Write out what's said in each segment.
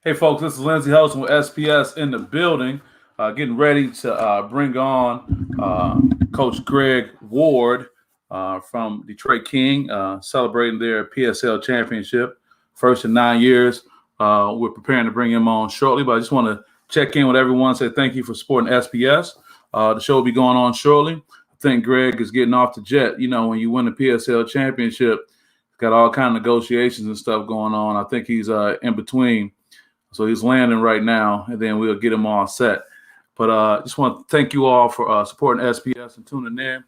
Hey, folks, this is Lindsey Hudson with SPS in the building, getting ready to bring on Coach Greg Ward from Detroit King, celebrating their PSL championship, first in 9 years. We're preparing to bring him on shortly, but I just want to check in with everyone, say thank you for supporting SPS. The show will be going on shortly. I think Greg is getting off the jet. You know, when you win the PSL championship, it's got all kind of negotiations and stuff going on. I think he's in between. So he's landing right now, and then we'll get him all set. But just want to thank you all for supporting SPS and tuning in.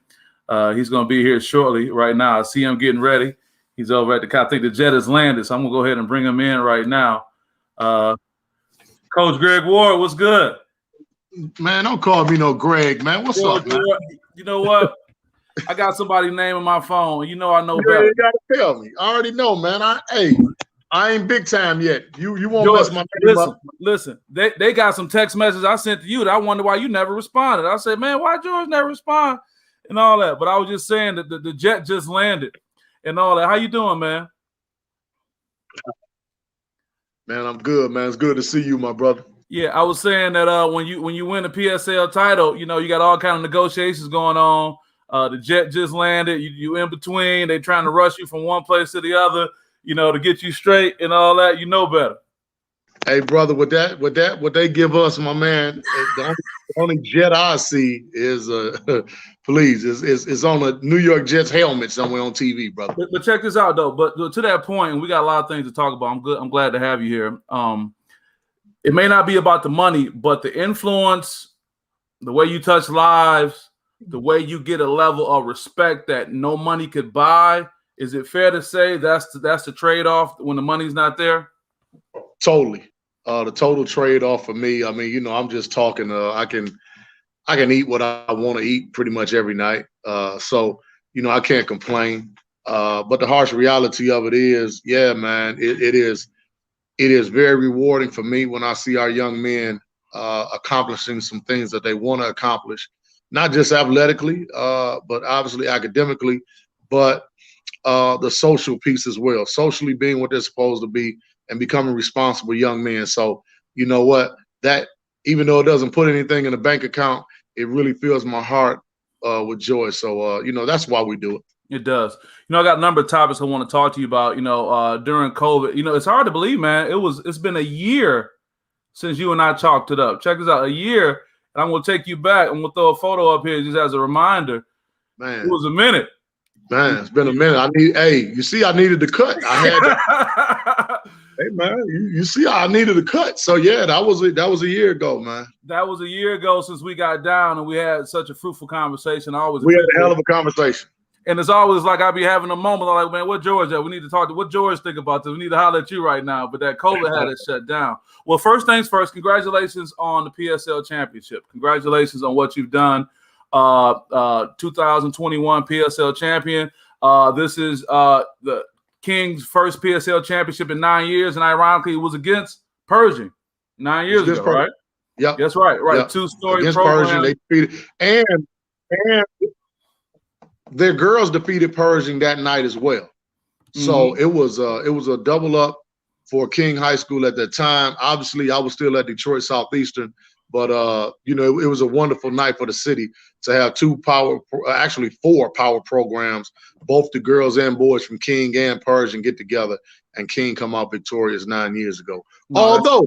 He's going to be here shortly. Right now, I see him getting ready. He's over at I think the jet has landed, so I'm going to go ahead and bring him in right now. Coach Greg Ward, what's good? Man, don't call me no Greg, man. What's up, man? You know what? I got somebody's name on my phone. You know I know better. You got to tell me. I already know, man. I ain't big time yet. You won't George, mess my name up. Listen, they got some text messages I sent to you that I wonder why you never responded. I said, man, why George never respond and all that? But I was just saying that the jet just landed and all that. How you doing, man? Man, I'm good, man. It's good to see you, my brother. Yeah, I was saying that when you win the PSL title, you know, you got all kind of negotiations going on. The jet just landed. You in between. They trying to rush you from one place to the other, you know, to get you straight and all that. You know better. Hey, brother, what they give us, my man, the only jet I see is please, it's on a New York Jets helmet somewhere on TV, brother. But check this out though. But to that point, and we got a lot of things to talk about. I'm glad to have you here. It may not be about the money, but the influence, the way you touch lives, the way you get a level of respect that no money could buy. Is it fair to say that's the trade-off when the money's not there? Totally. The total trade-off for me, I mean, you know, I'm just talking, I can eat what I want to eat pretty much every night. So, you know, I can't complain. But the harsh reality of it is, yeah, man, it is very rewarding for me when I see our young men accomplishing some things that they want to accomplish, not just athletically, but obviously academically, but the social piece as well, socially being what they're supposed to be and becoming responsible young men. So, you know what, that even though it doesn't put anything in the bank account, it really fills my heart with joy. So, you know, that's why we do it. It does. You know, I got a number of topics I want to talk to you about, you know, during COVID. You know, it's hard to believe, man. It's been a year since you and I chalked it up. Check this out, a year. And I'm going to take you back. I'm going to throw a photo up here just as a reminder. Man. It was a minute. Man, it's been a minute. I needed the cut. I had to. Hey, man, you see I needed a cut. So, yeah, that was a year ago, man. That was a year ago since we got down and we had such a fruitful conversation. We had a hell of a conversation. And it's always like I be having a moment. I'm like, man, what George at? We need to talk to what George think about this. We need to holler at you right now. But that COVID had it shut down. Well, first things first, congratulations on the PSL championship. Congratulations on what you've done. 2021 PSL champion. This is the King's first PSL championship in 9 years, and ironically, it was against Pershing 9 years ago, right? Yeah, that's right. Yep. Two-story against program. Pershing, they defeated, and their girls defeated Pershing that night as well. So it was a double up for King High School at that time. Obviously, I was still at Detroit Southeastern. But, you know, it was a wonderful night for the city to have four power programs, both the girls and boys from King and Pershing get together, and King come out victorious 9 years ago. No,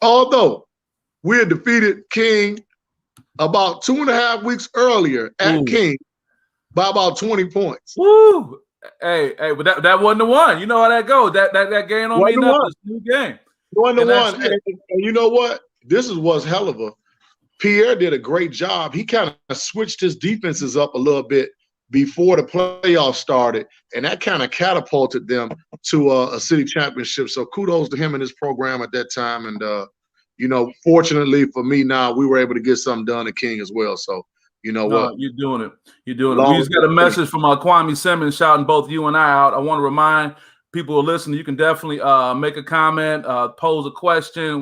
although we had defeated King about 2.5 weeks earlier at King by about 20 points. Woo! Hey, but that wasn't the one. You know how that goes. That game don't mean nothing. It's a new game. Wasn't the one. And you know what? This was hell of a – Pierre did a great job. He kind of switched his defenses up a little bit before the playoffs started, and that kind of catapulted them to a city championship. So kudos to him and his program at that time. And, you know, fortunately for me now, we were able to get something done at King as well. So, you know what? You're doing it. You're doing it. We just got a message from Kwame Simmons shouting both you and I out. I want to remind people who are listening, you can definitely make a comment, pose a question.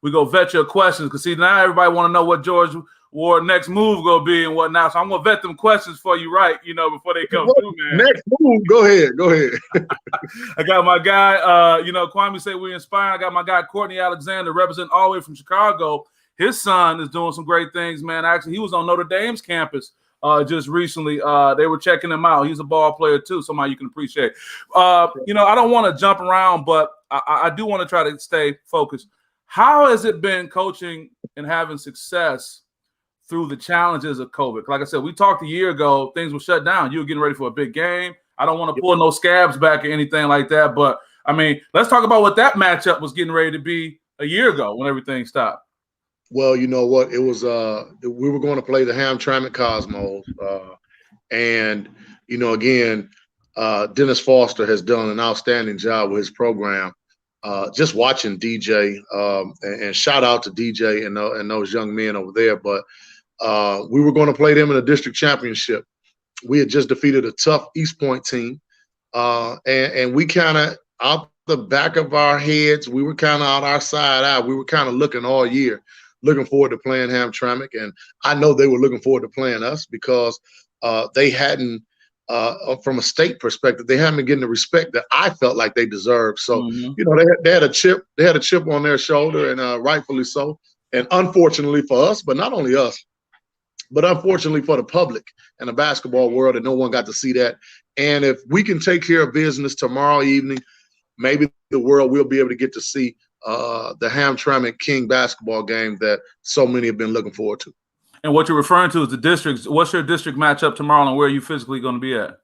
We go vet your questions because see now everybody want to know what George Ward next move gonna be and whatnot. So I'm gonna vet them questions for you, right? Before they come through, man. Next move, go ahead. I got my guy, Kwame say we inspire. I got my guy Courtney Alexander, representing all the way from Chicago. His son is doing some great things, man. Actually, he was on Notre Dame's campus just recently. They were checking him out. He's a ball player too, somebody you can appreciate. I don't want to jump around, but I do want to try to stay focused. How has it been coaching and having success through the challenges of COVID? Like I said, we talked a year ago, things were shut down. You were getting ready for a big game. I don't want to pull no scabs back or anything like that, but I mean, let's talk about what that matchup was getting ready to be a year ago when everything stopped. Well, you know what? It was we were going to play the Hamtramck Cosmos. And, again, Dennis Foster has done an outstanding job with his program. Just watching DJ and shout out to DJ and those young men over there. But we were going to play them in a district championship. We had just defeated a tough East Point team. And we kind of, out the back of our heads, we were kind of on our side out. We were kind of looking all year, looking forward to playing Hamtramck. And I know they were looking forward to playing us because they hadn't, from a state perspective, they haven't been getting the respect that I felt like they deserved. So, they had a chip on their shoulder, and rightfully so. And unfortunately for us, but not only us, but unfortunately for the public and the basketball world, and no one got to see that. And if we can take care of business tomorrow evening, maybe the world will be able to get to see the Hamtramck King basketball game that so many have been looking forward to. And what you're referring to is the districts. What's your district matchup tomorrow, and where are you physically going to be at?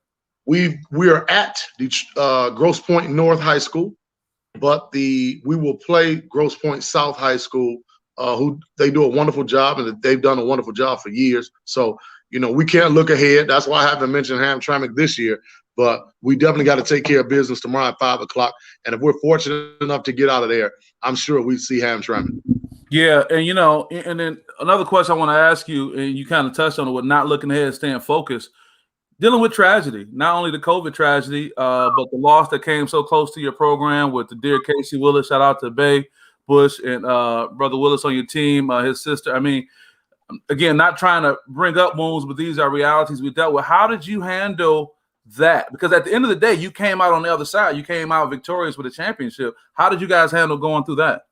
We are at the Grosse Pointe North High School, but we will play Grosse Pointe South High School, who they do a wonderful job, and they've done a wonderful job for years. So, we can't look ahead. That's why I haven't mentioned Hamtramck this year, but we definitely got to take care of business tomorrow at 5 o'clock. And if we're fortunate enough to get out of there, I'm sure we see Hamtramck. Yeah, and and then another question I want to ask you, and you kind of touched on it with not looking ahead, staying focused, dealing with tragedy, not only the COVID tragedy, but the loss that came so close to your program with the dear Casey Willis. Shout out to Bay Bush and Brother Willis on your team, his sister. I mean, again, not trying to bring up wounds, but these are realities we dealt with. How did you handle that? Because at the end of the day, you came out on the other side. You came out victorious with a championship. How did you guys handle going through that?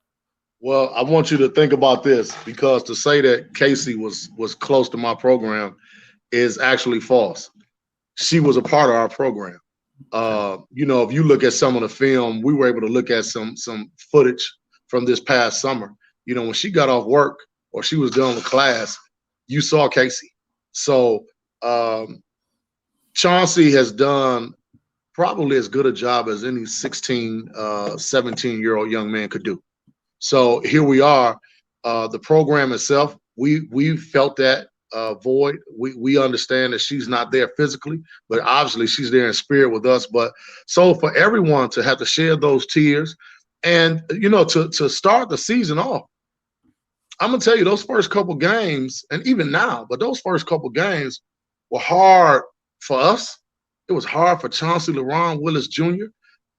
Well, I want you to think about this, because to say that Casey was close to my program is actually false. She was a part of our program. If you look at some of the film, we were able to look at some footage from this past summer. When she got off work or she was done with class, you saw Casey. So Chauncey has done probably as good a job as any 16, 17-year-old young man could do. So here we are. The program itself, we felt that void. We understand that she's not there physically, but obviously she's there in spirit with us. But so for everyone to have to share those tears, and to start the season off, I'm gonna tell you, those first couple games, and even now, but those first couple games were hard for us. It was hard for Chauncey LaRon Willis Jr.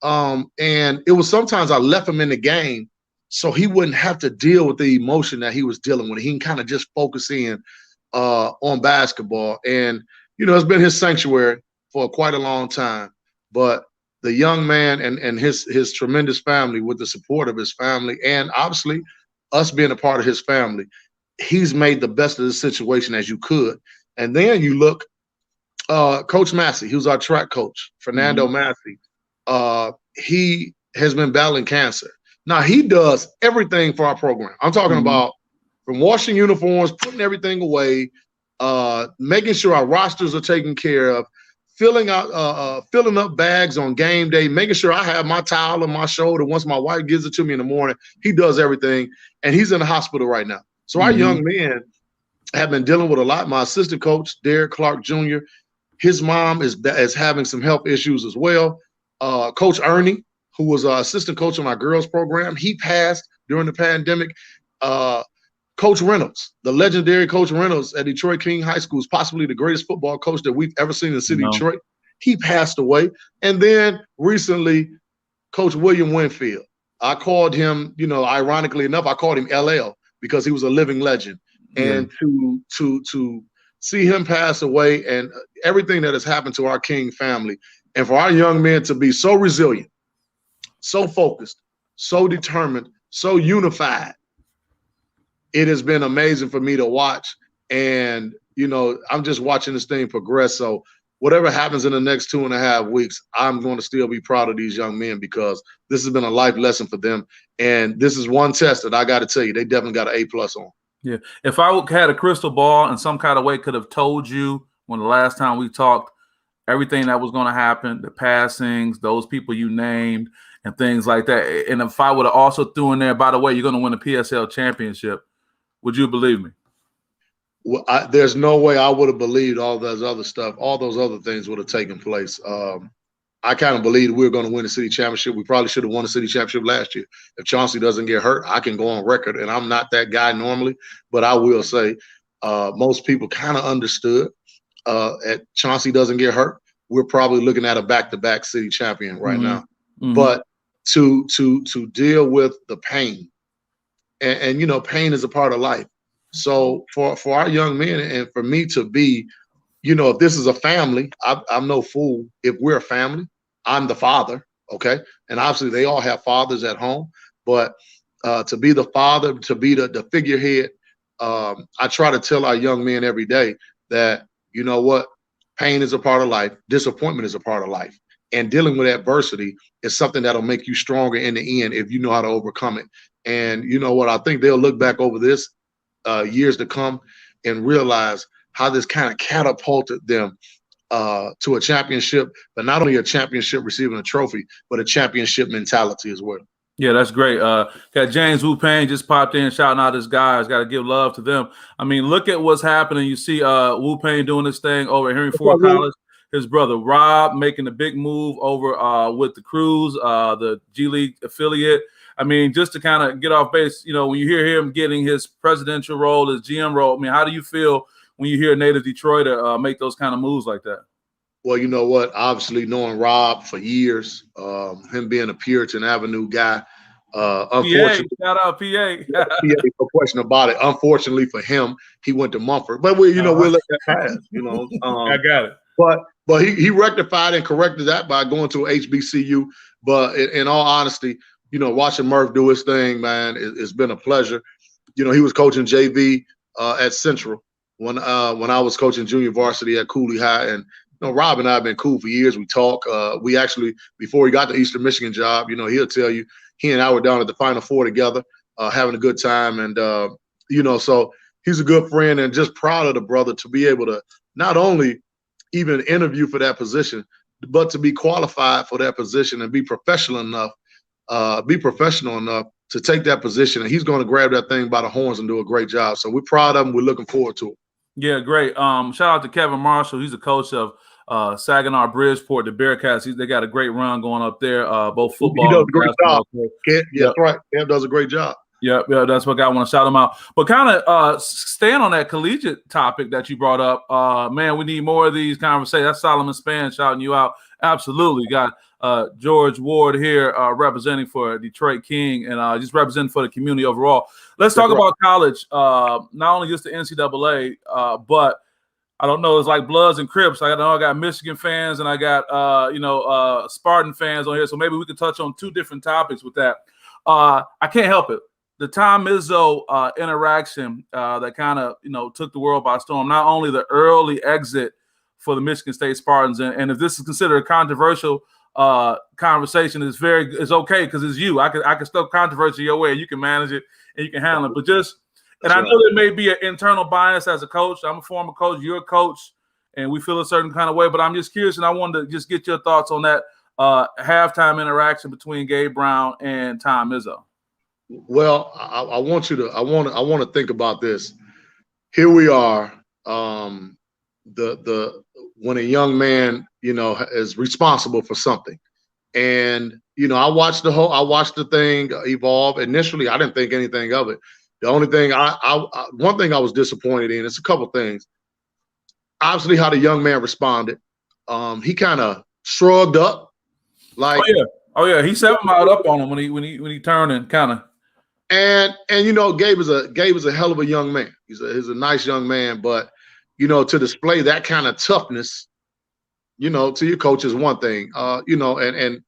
And it was sometimes I left him in the game so he wouldn't have to deal with the emotion that he was dealing with. He can kind of just focus in on basketball. And, it's been his sanctuary for quite a long time. But the young man and his tremendous family, with the support of his family, and obviously us being a part of his family, he's made the best of the situation as you could. And then you look, Coach Massey, who's our track coach, Fernando Massey, he has been battling cancer. Now, he does everything for our program. I'm talking about from washing uniforms, putting everything away, making sure our rosters are taken care of, filling up bags on game day, making sure I have my towel on my shoulder once my wife gives it to me in the morning. He does everything, and he's in the hospital right now. So our young men have been dealing with a lot. My assistant coach, Derek Clark Jr., his mom is having some health issues as well. Coach Ernie, who was our assistant coach on our girls program, he passed during the pandemic. Coach Reynolds, the legendary Coach Reynolds at Detroit King High School, is possibly the greatest football coach that we've ever seen in the city of Detroit. He passed away. And then recently, Coach William Winfield. I called him, ironically enough, I called him LL because he was a living legend. and to see him pass away and everything that has happened to our King family, and for our young men to be so resilient, so focused, so determined, so unified. It has been amazing for me to watch. And, I'm just watching this thing progress. So whatever happens in the next 2.5 weeks, I'm going to still be proud of these young men because this has been a life lesson for them. And this is one test that I got to tell you, they definitely got an A+ on. Yeah. If I had a crystal ball and some kind of way could have told you when the last time we talked, everything that was going to happen, the passings, those people you named, and things like that. And if I would have also threw in there, by the way, you're going to win the PSL championship, would you believe me? Well, there's no way I would have believed all those other stuff. All those other things would have taken place. I kind of believed we were going to win the city championship. We probably should have won the city championship last year. If Chauncey doesn't get hurt, I can go on record, and I'm not that guy normally, but I will say most people kind of understood. At Chauncey doesn't get hurt, we're probably looking at a back-to-back city champion right now. But to deal with the pain, and pain is a part of life. So for our young men and for me to be, if this is a family, I'm no fool. If we're a family, I'm the father, okay? And obviously they all have fathers at home, but to be the father, to be the figurehead, I try to tell our young men every day that, you know what, pain is a part of life, disappointment is a part of life. And dealing with adversity is something that'll make you stronger in the end if you know how to overcome it. And you know what, I think they'll look back over this years to come and realize how this kind of catapulted them to a championship, but not only a championship receiving a trophy, but a championship mentality as well. Yeah, that's great. Got James Wu-Payne just popped in shouting out his guys. Got to give love to them. I mean, look at what's happening. You see Wu-Payne doing this thing over at Henry Ford College. His brother Rob making a big move over with the Cruise, the G League affiliate. I mean, just to kind of get off base, when you hear him getting his presidential role, his GM role, I mean, how do you feel when you hear a native Detroiter make those kind of moves like that? Well, you know what? Obviously, knowing Rob for years, him being a Puritan Avenue guy, unfortunately, shout out PA. PA, no question about it. Unfortunately for him, he went to Mumford, but we'll let that pass. I got it. But he rectified and corrected that by going to HBCU. But in all honesty, watching Murph do his thing, man, it's been a pleasure. He was coaching JV at Central when I was coaching junior varsity at Cooley High, and Rob and I have been cool for years. We talk. We actually, before he got the Eastern Michigan job, he'll tell you he and I were down at the Final Four together, having a good time, and so he's a good friend and just proud of the brother to be able to not only even interview for that position, but to be qualified for that position and be professional enough to take that position. And he's going to grab that thing by the horns and do a great job. So we're proud of him. We're looking forward to it. Yeah, great. Shout out to Kevin Marshall. He's the coach of Saginaw Bridgeport, the Bearcats. They got a great run going up there, both football. He does a great job. That's right. Kev does a great job. Yeah, that's what I want to shout him out. But kind of staying on that collegiate topic that you brought up, man, we need more of these conversations. That's Solomon Span shouting you out. Absolutely. Got George Ward here representing for Detroit King and just representing for the community overall. Let's talk about college, not only just the NCAA, but I don't know, it's like Bloods and Crips. I got Michigan fans and I got, Spartan fans on here. So maybe we could touch on two different topics with that. I can't help it. The Tom Izzo interaction that kind of, took the world by storm, not only the early exit for the Michigan State Spartans, and if this is considered a controversial conversation, it's okay because it's you. I can stuff controversy your way, and you can manage it and you can handle it. But I know there may be an internal bias as a coach. I'm a former coach, you're a coach, and we feel a certain kind of way. But I'm just curious, and I wanted to just get your thoughts on that halftime interaction between Gabe Brown and Tom Izzo. Well, I want to think about this. Here we are. When a young man, is responsible for something, and I watched the thing evolve. Initially, I didn't think anything of it. The only thing one thing I was disappointed in, it's a couple things. Obviously, how the young man responded. He kind of shrugged up, like, oh yeah, he 7 miled up on him when he turned and kind of. And Gabe is a hell of a young man. He's a nice young man, but to display that kind of toughness, to your coach is one thing. And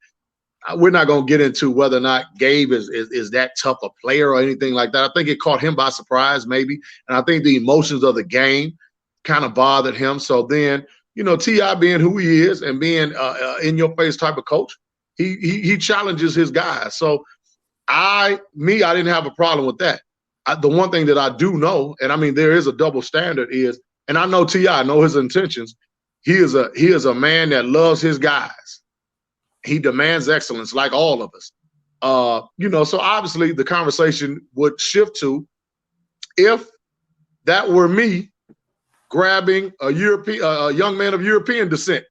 we're not going to get into whether or not Gabe is that tough a player or anything like that. I think it caught him by surprise, maybe. And I think the emotions of the game kind of bothered him. So then, T.I. being who he is and being in your face type of coach, he challenges his guys. So I didn't have a problem with that. The one thing that I do know, and I mean, there is a double standard is, and I know T.I., I know his intentions. He is a man that loves his guys. He demands excellence like all of us. So obviously the conversation would shift to, if that were me grabbing a young man of European descent,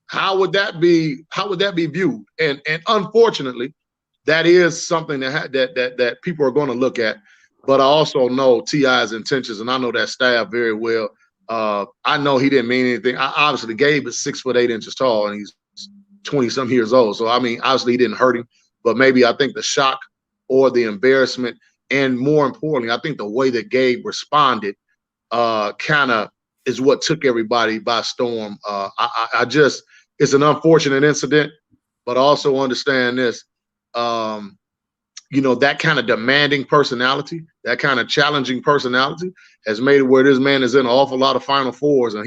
how would that be viewed? And unfortunately, that is something that people are going to look at. But I also know T.I.'s intentions, and I know that staff very well. I know he didn't mean anything. Obviously, Gabe is 6'8" tall, and he's 20-some years old. So, I mean, obviously he didn't hurt him, but maybe I think the shock or the embarrassment, and more importantly, I think the way that Gabe responded kind of is what took everybody by storm. It's an unfortunate incident, but also understand this, that kind of demanding personality, that kind of challenging personality has made it where this man is in an awful lot of Final Fours, and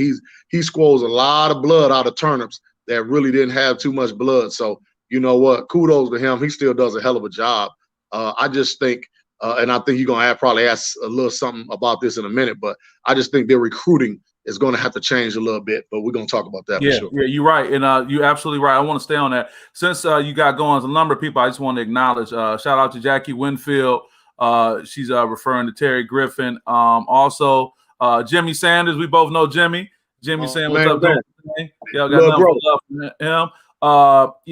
he squirrels a lot of blood out of turnips that really didn't have too much blood. So, you know what? Kudos to him. He still does a hell of a job. I just think, and I think you're going to probably ask a little something about this in a minute, but I just think their recruiting is going to have to change a little bit, but we're going to talk about that for sure. Yeah, you're right. And you're absolutely right. I want to stay on that. Since you got going, a number of people I just want to acknowledge. Shout out to Jackie Winfield. She's referring to Terry Griffin. Also, Jimmy Sanders. We both know Jimmy. Jimmy saying, what's up, man? Y'all got nothing but love for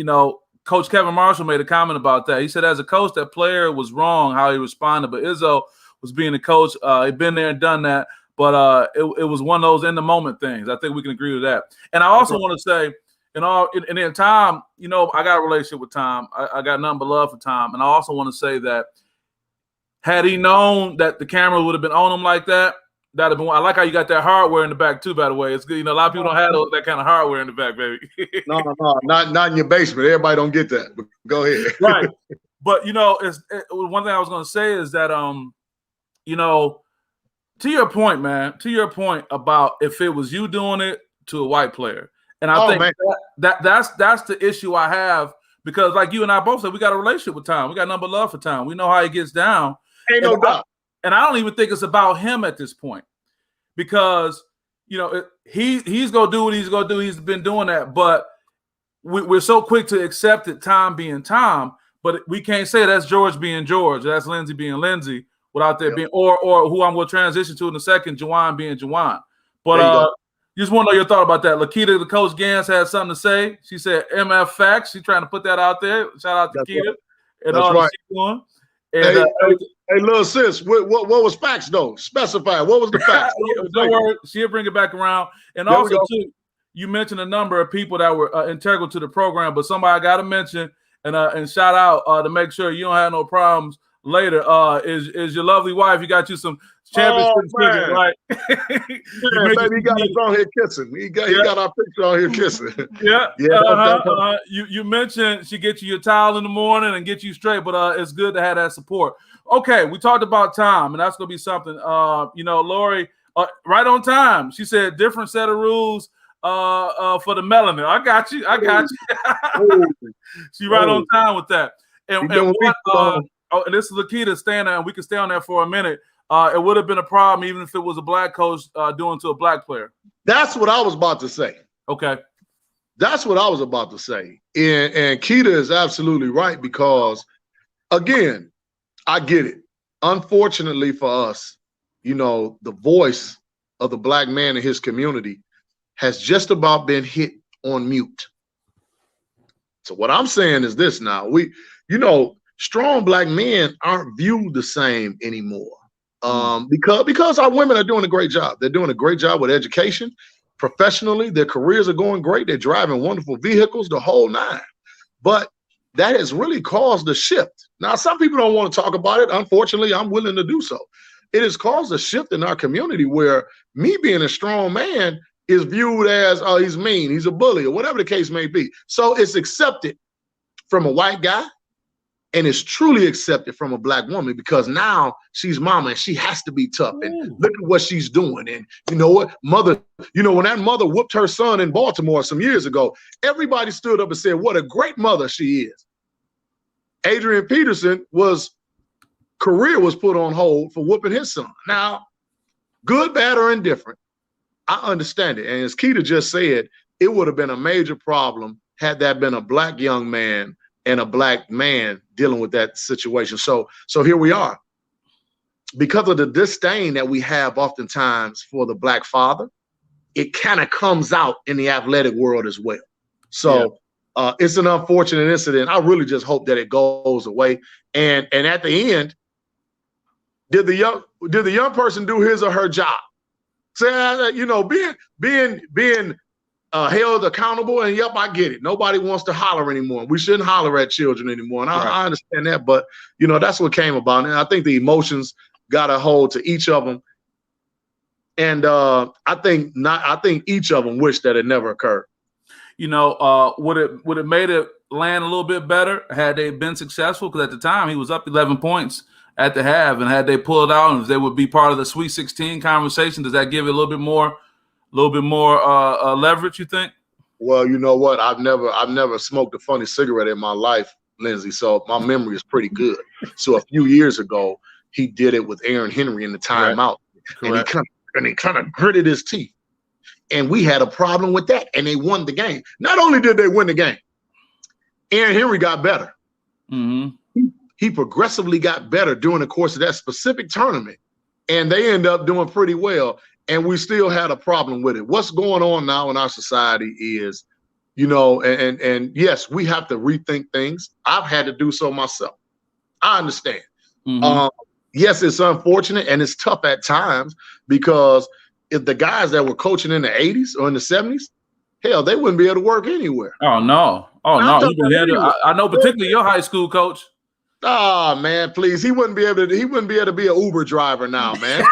him. Coach Kevin Marshall made a comment about that. He said, as a coach, that player was wrong how he responded, but Izzo was being a coach. He'd been there and done that, but it was one of those in the moment things. I think we can agree with that. And I also want to say, and then Tom, I got a relationship with Tom. I got nothing but love for Tom. And I also want to say that had he known that the camera would have been on him like that, that'd have been. I like how you got that hardware in the back too. By the way, it's good. A lot of people don't have that kind of hardware in the back, baby. No, not in your basement. Everybody don't get that. But go ahead. Right, but one thing I was going to say is that to your point, man. To your point about if it was you doing it to a white player, and I think that's the issue I have, because like you and I both said, we got a relationship with Tom. We got nothing but love for Tom. We know how he gets down. Ain't no doubt. And I don't even think it's about him at this point, because, he's going to do what he's going to do. He's been doing that. But we're so quick to accept it, Tom being Tom. But we can't say that's George being George. That's Lindsey being Lindsey without there being, or who I'm going to transition to in a second, Juwan being Juwan. But just want to know your thought about that. Lakita, the coach Gans, had something to say. She said MF facts. She's trying to put that out there. Shout out to Lakita. Right. And all that she's doing. And, hey, little sis, what was facts though? Specify. What was the facts? Don't worry, she'll bring it back around. And there also, too, you mentioned a number of people that were integral to the program, but somebody I got to mention and shout out to make sure you don't have no problems later. Is your lovely wife? You got you some championship tickets, right? Baby, he got us on here kissing. He got our picture on here kissing. You mentioned she gets you your towel in the morning and get you straight, but it's good to have that support. Okay, we talked about time, and that's gonna be something. Lori, right on time. She said different set of rules for the melanin. I got you. She right on time with that. And this is Lakita staying there, and we can stay on there for a minute. It would have been a problem even if it was a black coach doing to a black player. That's what I was about to say. Okay. That's what I was about to say. And Keita is absolutely right, because, again, I get it. Unfortunately for us, the voice of the black man in his community has just about been hit on mute. So what I'm saying is this now. Strong black men aren't viewed the same anymore. Because our women are doing a great job. They're doing a great job with education, professionally. Their careers are going great. They're driving wonderful vehicles, the whole nine. But that has really caused a shift. Now, some people don't want to talk about it. Unfortunately, I'm willing to do so. It has caused a shift in our community where me being a strong man is viewed as, oh, he's mean, he's a bully, or whatever the case may be. So it's accepted from a white guy, and it's truly accepted from a black woman, because now she's mama and she has to be tough. And look at what she's doing. And you know what, mother, when that mother whooped her son in Baltimore some years ago, everybody stood up and said, what a great mother she is. Adrian Peterson career was put on hold for whooping his son. Now, good, bad, or indifferent, I understand it. And as Keita just said, it would have been a major problem had that been a black young man and a black man dealing with that situation. So here we are. Because of the disdain that we have oftentimes for the black father, it kind of comes out in the athletic world as well. So it's an unfortunate incident. I really just hope that it goes away. And at the end, did the young person do his or her job? Say, being held accountable, and yep, I get it. Nobody wants to holler anymore. We shouldn't holler at children anymore, and I understand that. But that's what came about, and I think the emotions got a hold to each of them, and I think each of them wish that it never occurred. Would it made it land a little bit better had they been successful? Because at the time he was up 11 points at the half, and had they pulled out, and if they would be part of the Sweet 16 conversation, does that give it a little bit more leverage, you think? Well, you know what? I've never smoked a funny cigarette in my life, Lindsay. So my memory is pretty good. So a few years ago, he did it with Aaron Henry in the timeout, and he kind of gritted his teeth, and we had a problem with that, and they won the game. Not only did they win the game, Aaron Henry got better. Mm-hmm. He progressively got better during the course of that specific tournament, and they end up doing pretty well. And we still had a problem with it. What's going on now in our society is, and yes, we have to rethink things. I've had to do so myself. I understand. Mm-hmm. Yes, it's unfortunate and it's tough at times, because if the guys that were coaching in the 80s or in the 70s, hell, they wouldn't be able to work anywhere. Oh, no. I know particularly your high school coach. Oh man, please! He wouldn't be able to be an Uber driver now, man.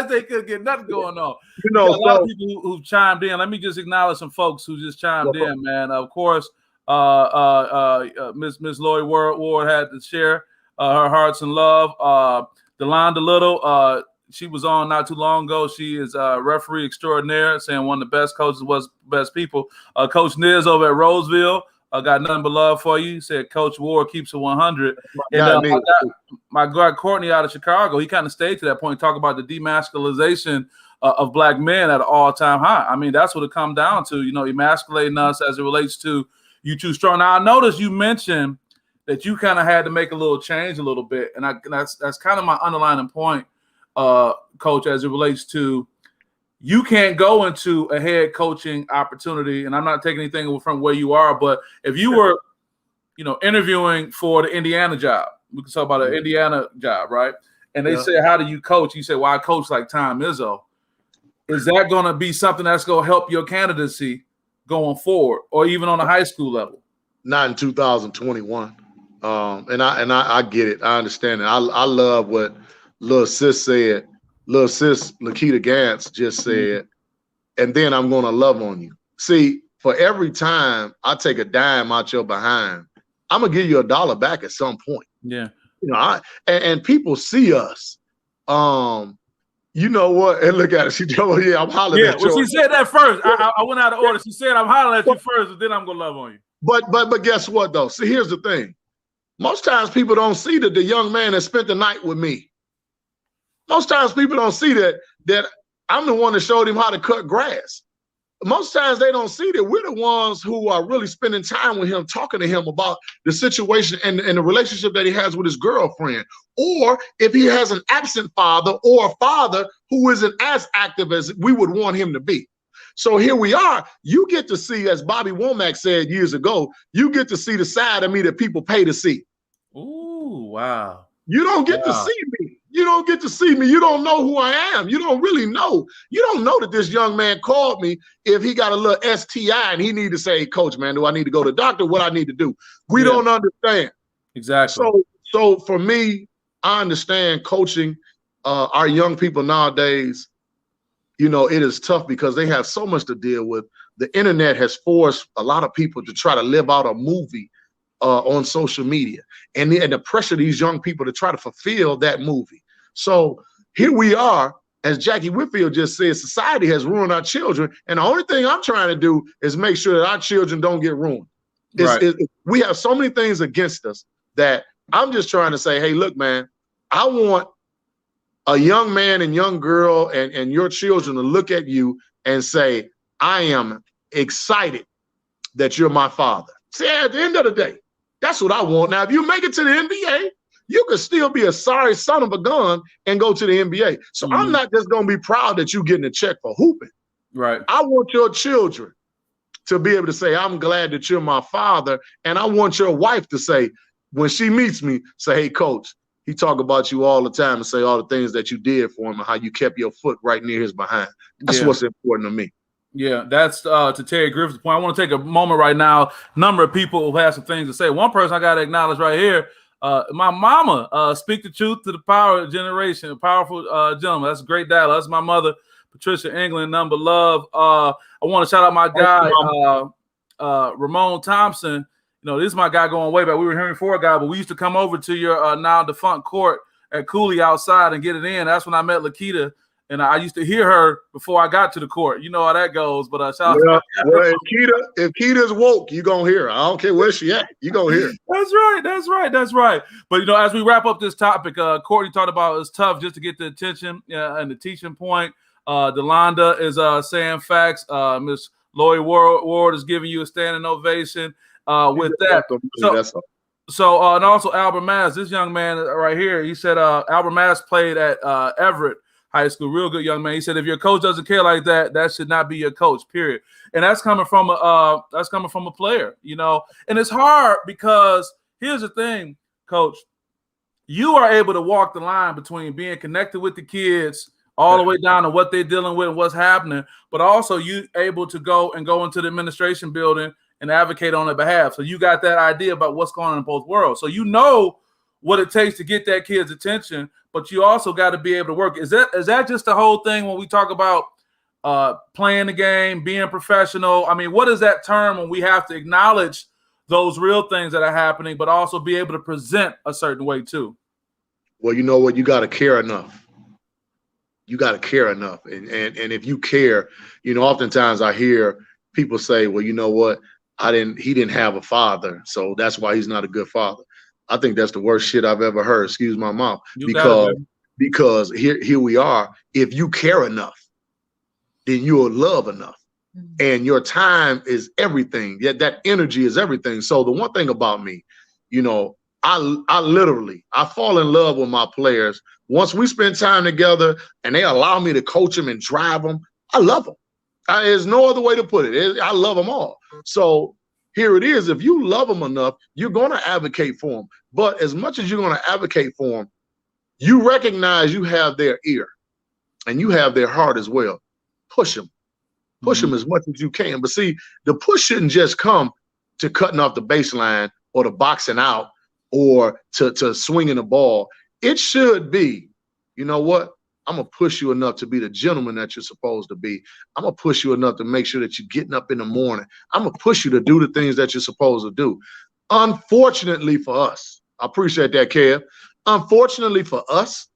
They could get nothing going on. A lot of people who've chimed in. Let me just acknowledge some folks who just chimed in, man. Of course, Miss Lori Ward had to share her hearts and love. Delonda Little, she was on not too long ago. She is a referee extraordinaire, saying one of the best coaches was best people. Coach Niz over at Roseville. I got nothing but love for you. He said Coach Ward keeps it 100. My guy Courtney out of Chicago, he kind of stayed to that point, talk about the demasculization of black men at an all-time high. I mean, that's what it comes down to, emasculating us as it relates to you too strong. Now, I noticed you mentioned that you kind of had to make a little change a little bit, and that's kind of my underlying point, Coach, as it relates to you can't go into a head coaching opportunity, and I'm not taking anything from where you are, but if you were, interviewing for the Indiana job, we can talk about an Indiana job, right? And they say, how do you coach? You say, well, I coach like Tom Izzo. Is that going to be something that's going to help your candidacy going forward, or even on a high school level? Not in 2021. And I get it. I understand it. I love what Lil Sis said. Little sis Lakita Gantz just said, and then I'm going to love on you. See, for every time I take a dime out your behind, I'm going to give you $1 back at some point. Yeah. And people see us. You know what? And look at it. She told me, I'm hollering at you. Well, she said that first. I went out of order. She said, I'm hollering at you first, and then I'm going to love on you. But guess what, though? See, here's the thing. Most times people don't see that the young man that spent the night with me. Most times people don't see that I'm the one that showed him how to cut grass. Most times they don't see that we're the ones who are really spending time with him, talking to him about the situation and the relationship that he has with his girlfriend. Or if he has an absent father or a father who isn't as active as we would want him to be. So here we are. You get to see, as Bobby Womack said years ago, you get to see the side of me that people pay to see. Ooh, wow. You don't get to see me. You you don't get to see me, you don't know who I am. You don't really know. You don't know that this young man called me if he got a little STI and he need to say, hey, coach, man, do I need to go to the doctor? What I need to do? We don't understand. Exactly. So for me, I understand coaching our young people nowadays. You know, it is tough because they have so much to deal with. The internet has forced a lot of people to try to live out a movie on social media, and the pressure of these young people to try to fulfill that movie. So here we are, as Jackie Whitfield just said, society has ruined our children, and the only thing I'm trying to do is make sure that our children don't get ruined. We have so many things against us that I'm just trying to say, hey, look, man, I want a young man and young girl and your children to look at you and say, I am excited that you're my father. See, at the end of the day, that's what I want. Now, if you make it to the NBA, you could still be a sorry son of a gun and go to the NBA. So I'm not just going to be proud that you're getting a check for hooping. Right. I want your children to be able to say, I'm glad that you're my father. And I want your wife to say, when she meets me, say, hey, coach, he talk about you all the time and say all the things that you did for him and how you kept your foot right near his behind. That's what's important to me. Yeah, that's to Terry Griffith's point. I want to take a moment right now. Number of people who have some things to say. One person I got to acknowledge right here, my mama, speak the truth to the power generation, a powerful gentleman. That's a great dialogue. That's my mother, Patricia England, number love. I want to shout out my guy, Ramon Thompson. You know, this is my guy going way back. We were hearing for a guy, but we used to come over to your now defunct court at Cooley outside and get it in. That's when I met Lakita. And I used to hear her before I got to the court. You know how that goes. But shout out to well, if Keita's woke, you're going to hear her. I don't care where she at. You're going to hear her. That's right. But, you know, as we wrap up this topic, Courtney talked about it's tough just to get the attention and the teaching point. Delonda is saying facts. Miss Lori Ward is giving you a standing ovation with that. So and also Albert Mass, this young man right here, he said Albert Mass played at Everett High School, real good young man. He said if your coach doesn't care like that, that should not be your coach, period. And that's coming from a player, you know. And it's hard because here's the thing, coach, you are able to walk the line between being connected with the kids all the way down to what they're dealing with and what's happening, but also you able to go into the administration building and advocate on their behalf. So you got that idea about what's going on in both worlds. So you know what it takes to get that kid's attention, but you also got to be able to work. Is that just the whole thing when we talk about playing the game, being professional? I mean, what is that term when we have to acknowledge those real things that are happening, but also be able to present a certain way too? Well, you know what? You got to care enough. You got to care enough. And if you care, you know, oftentimes I hear people say, well, you know what? He didn't have a father, so that's why he's not a good father. I think that's the worst shit I've ever heard. Excuse my mouth. Because here we are. If you care enough, then you'll love enough. And your time is everything. That energy is everything. So the one thing about me, you know, I fall in love with my players. Once we spend time together and they allow me to coach them and drive them, I love them. There's no other way to put it. I love them all. So here it is. If you love them enough, you're going to advocate for them. But as much as you're going to advocate for them, you recognize you have their ear and you have their heart as well. Push them. Push them as much as you can. But see, the push shouldn't just come to cutting off the baseline or to boxing out or to swinging the ball. It should be, you know what? I'm going to push you enough to be the gentleman that you're supposed to be. I'm going to push you enough to make sure that you're getting up in the morning. I'm going to push you to do the things that you're supposed to do. Unfortunately for us, I appreciate that, Kev. Unfortunately for us,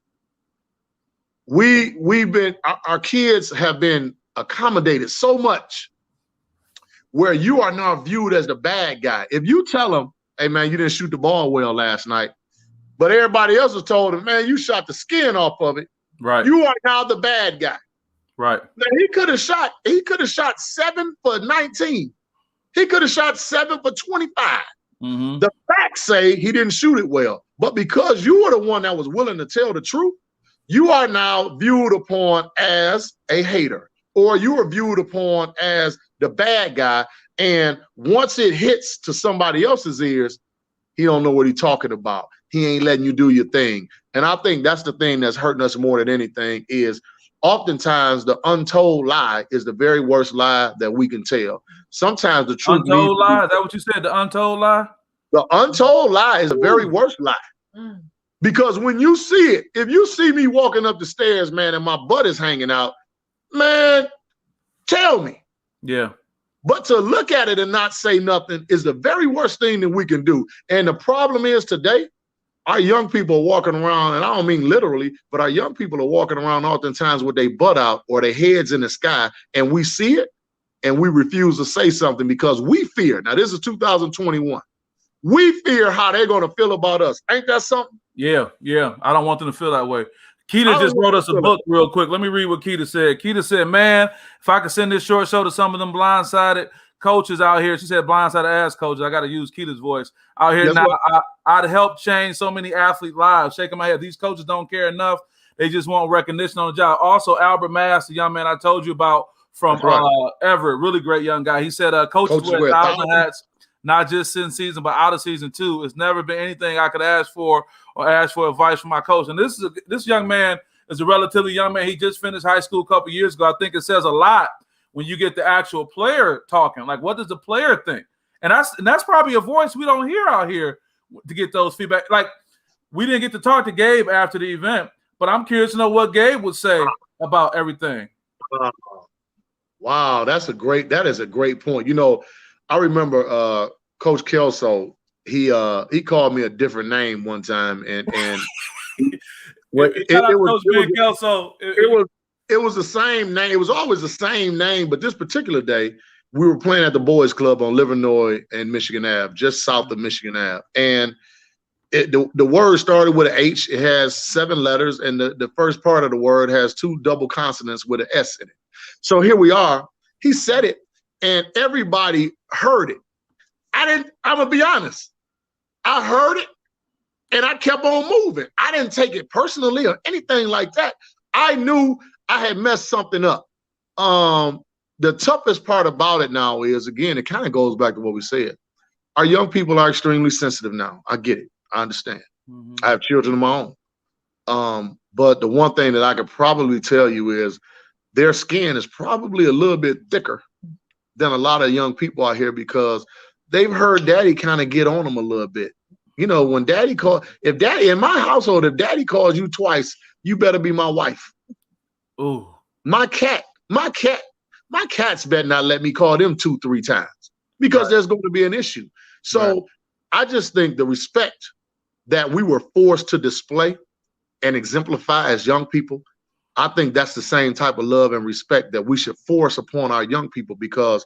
our kids have been accommodated so much where you are now viewed as the bad guy. If you tell them, hey, man, you didn't shoot the ball well last night, but everybody else has told him, man, you shot the skin off of it. Right. You are now the bad guy. Right. Now he could have shot 7 for 19. He could have shot 7 for 25. The facts say he didn't shoot it well. But because you were the one that was willing to tell the truth, you are now viewed upon as a hater, or you are viewed upon as the bad guy. And once it hits to somebody else's ears, he don't know what he's talking about. he ain't letting you do your thing. And I think that's the thing that's hurting us more than anything is oftentimes the untold lie is the very worst lie that we can tell. Sometimes the truth needs Untold lie? Is that what you said? The untold lie? The untold lie is the very worst lie. Because when you see it, if you see me walking up the stairs, man, and my butt is hanging out, man, tell me. Yeah. But to look at it and not say nothing is the very worst thing that we can do. And the problem is today, our young people are walking around, and I don't mean literally, but our young people are walking around oftentimes with their butt out or their heads in the sky, and we see it, and we refuse to say something because we fear. Now, this is 2021. We fear how they're going to feel about us. Ain't that something? Yeah, yeah. I don't want them to feel that way. Keita just wrote us a book real quick. Let me read what Keita said. Keita said, man, if I could send this short show to some of them blindsided coaches out here, she said blindsided ass coaches, I got to use Keita's voice, out here now, I'd help change so many athlete lives. Shaking my head. These coaches don't care enough. They just want recognition on the job. Also, Albert Mass, the young man I told you about from Everett, really great young guy. He said, coaches wear 1,000 hats, not just in season, but out of season too. It's never been anything I could ask for or ask for advice from my coach. And this young man is a relatively young man. He just finished high school a couple years ago. I think it says a lot when you get the actual player talking. Like, what does the player think? And that's probably a voice we don't hear out here to get those feedback. Like, we didn't get to talk to Gabe after the event, but I'm curious to know what Gabe would say about everything. Wow, that is a great point. You know, I remember Coach Kelso, he called me a different name one time, and it was the same name. It was always the same name, but this particular day we were playing at the Boys Club on Livernois and Michigan Ave, just south of Michigan Ave, and the word started with an H. It has 7 letters, and the first part of the word has 2 double consonants with an S in it. So here we are. He said it, and everybody heard it. I'm gonna be honest. I heard it, and I kept on moving. I didn't take it personally or anything like that. I knew I had messed something up. The toughest part about it now is, again, it kind of goes back to what we said. Our young people are extremely sensitive now. I get it. I understand. I have children of my own. But the one thing that I could probably tell you is their skin is probably a little bit thicker than a lot of young people out here because they've heard daddy kind of get on them a little bit. You know, when daddy if daddy in my household, if daddy calls you twice, you better be my wife. Ooh. My cats better not let me call them 2-3 times because there's going to be an issue. So I just think the respect that we were forced to display and exemplify as young people, I think that's the same type of love and respect that we should force upon our young people because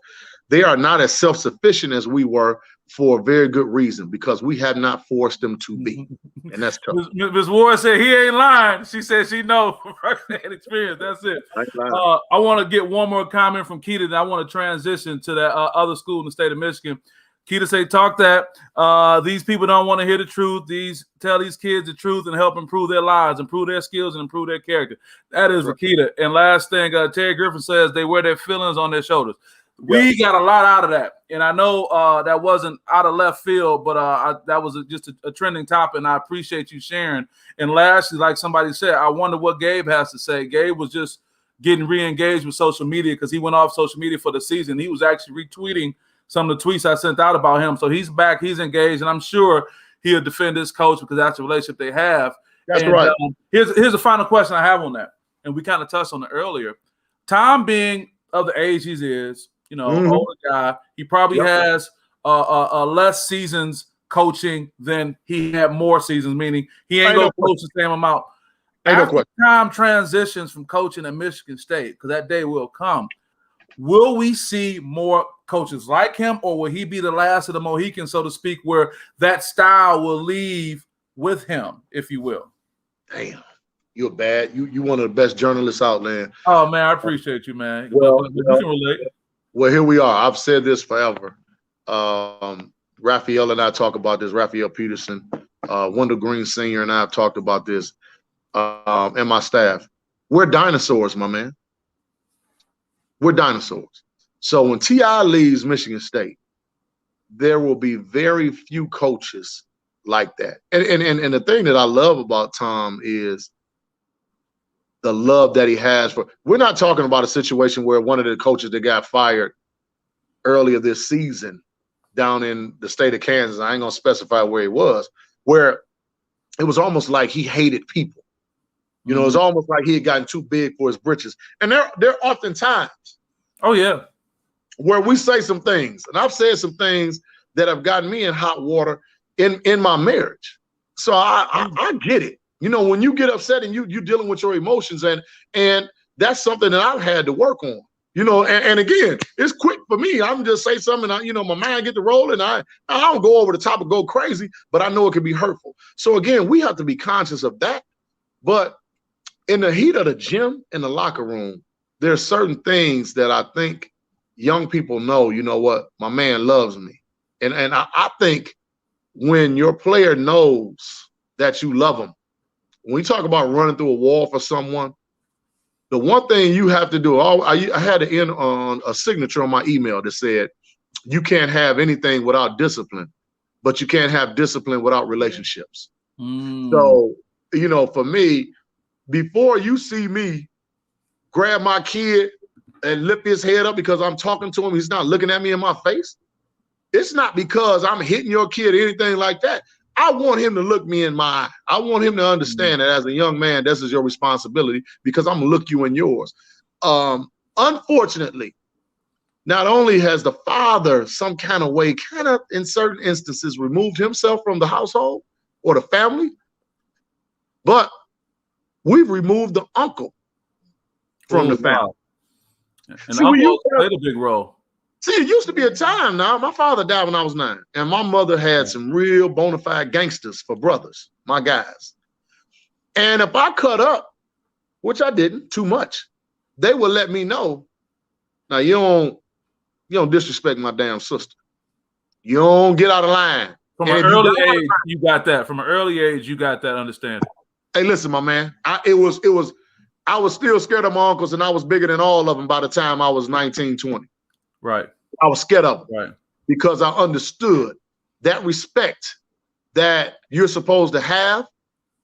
they are not as self-sufficient as we were for a very good reason because we have not forced them to be. And that's tough. Ms. Ward said he ain't lying. She said she knows from first-hand experience. That's it. I want to get one more comment from Keita, and I want to transition to that other school in the state of Michigan. Keita say, talk that these people don't want to hear the truth. Tell these kids the truth and help improve their lives, improve their skills, and improve their character. That is Keita. And last thing, Terry Griffin says they wear their feelings on their shoulders. We got a lot out of that. And I know that wasn't out of left field, but that was just a trending topic, and I appreciate you sharing. And lastly, like somebody said, I wonder what Gabe has to say. Gabe was just getting re-engaged with social media because he went off social media for the season. He was actually retweeting some of the tweets I sent out about him. So he's back, he's engaged, and I'm sure he'll defend his coach because that's the relationship they have. That's right. Here's a final question I have on that, and we kind of touched on it earlier. Tom being of the age he is, you know, older guy, he probably has less seasons coaching than he had more seasons, meaning he ain't going to coach the same amount. After Tom transitions from coaching at Michigan State, because that day will come, will we see more coaches like him, or will he be the last of the Mohicans, so to speak, where that style will leave with him, if you will? Damn, you're bad. You one of the best journalists out there. Oh, man, I appreciate you, man. Well, you can relate. Well, here we are. I've said this forever. Raphael and I talk about this. Raphael Peterson, Wendell Green Sr. and I have talked about this, and my staff. We're dinosaurs, my man. We're dinosaurs. So when T.I. leaves Michigan State, there will be very few coaches like that. And the thing that I love about Tom is the love that he has for. We're not talking about a situation where one of the coaches that got fired earlier this season down in the state of Kansas, I ain't gonna specify where he was, where it was almost like he hated people. You know, it's almost like he had gotten too big for his britches. And there are often times, oh yeah, where we say some things, and I've said some things that have gotten me in hot water in my marriage. So I get it. You know, when you get upset and you're dealing with your emotions, and that's something that I've had to work on. You know, and again, it's quick for me. I'm just say something, my mind get to rolling. I don't go over the top and go crazy, but I know it can be hurtful. So again, we have to be conscious of that. But in the heat of the gym, in the locker room, there's certain things that I think young people know, you know what, my man loves me. And I think when your player knows that you love him, when we talk about running through a wall for someone, the one thing you have to do, I had to end on a signature on my email that said, you can't have anything without discipline, but you can't have discipline without relationships. So, you know, for me, before you see me grab my kid and lift his head up because I'm talking to him, he's not looking at me in my face. It's not because I'm hitting your kid or anything like that. I want him to look me in my eye. I want him to understand that as a young man, this is your responsibility because I'm gonna look you in yours. Unfortunately, not only has the father some kind of way, kind of in certain instances, removed himself from the household or the family, but we've removed the uncle from the family. Wow. And the uncle played a big role. See, it used to be a time now. My father died when I was 9, and my mother had some real bona fide gangsters for brothers, my guys. And if I cut up, which I didn't too much, they would let me know. Now you don't disrespect my damn sister. You don't get out of line. From an early age, you got that. From an early age, you got that understanding. Hey, listen, my man. I was still scared of my uncles, and I was bigger than all of them by the time I was 19, 20. Right. I was scared of them. Right. Because I understood that respect that you're supposed to have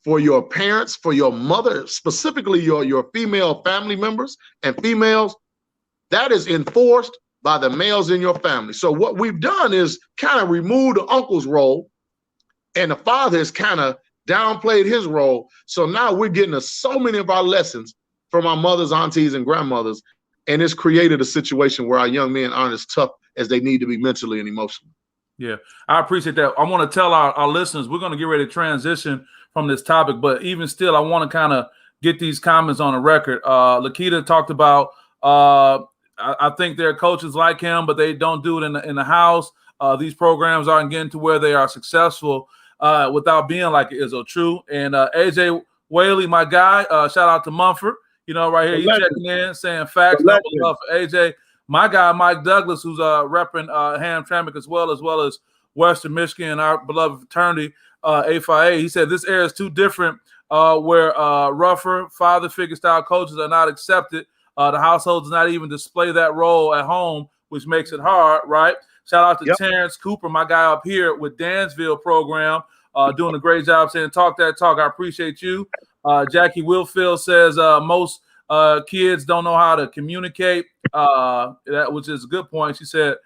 for your parents, for your mother, specifically your female family members and females, that is enforced by the males in your family. So what we've done is kind of remove the uncle's role, and the father has kind of downplayed his role. So now we're getting so many of our lessons from our mothers, aunties, and grandmothers. And it's created a situation where our young men aren't as tough as they need to be mentally and emotionally. Yeah, I appreciate that. I want to tell our listeners, we're going to get ready to transition from this topic, but even still, I want to kind of get these comments on the record. Lakita talked about, I think there are coaches like him, but they don't do it in the house. These programs aren't getting to where they are successful without being like Izzo. True. And AJ Whaley, my guy, shout out to Mumford. You know, right here, he's checking in, saying facts, no love for AJ. My guy, Mike Douglas, who's repping Hamtramck as well as Western Michigan, our beloved fraternity, A5A. He said this era is too different where rougher father figure style coaches are not accepted. The household does not even display that role at home, which makes it hard, right? Shout out to Terrence Cooper, my guy up here with Dansville program, doing a great job saying talk that talk. I appreciate you. Jackie Wilfield says most kids don't know how to communicate, which is a good point. She said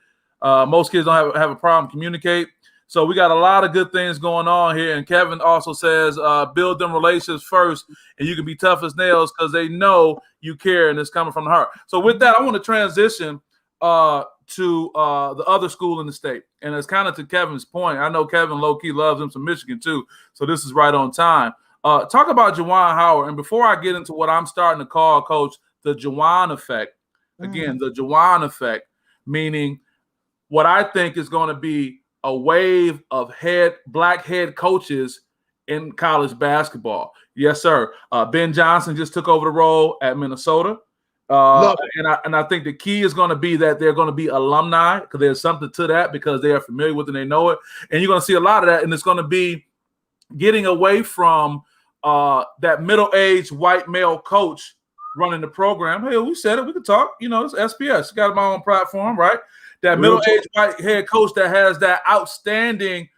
most kids don't have a problem communicate. So we got a lot of good things going on here. And Kevin also says build them relationships first, and you can be tough as nails because they know you care and it's coming from the heart. So with that, I want to transition to the other school in the state. And it's kind of to Kevin's point. I know Kevin low-key loves him some Michigan too, so this is right on time. Talk about Juwan Howard. And before I get into what I'm starting to call, Coach, the Juwan effect, again, the Juwan effect, meaning what I think is going to be a wave of black head coaches in college basketball. Yes, sir. Ben Johnson just took over the role at Minnesota. And I think the key is going to be that they're going to be alumni, because there's something to that because they are familiar with it and they know it. And you're going to see a lot of that, and it's going to be getting away from that middle-aged white male coach running the program. Hey, we said it. We can talk. You know, it's SPS. Got my own platform, right? That middle-aged white head coach that has that outstanding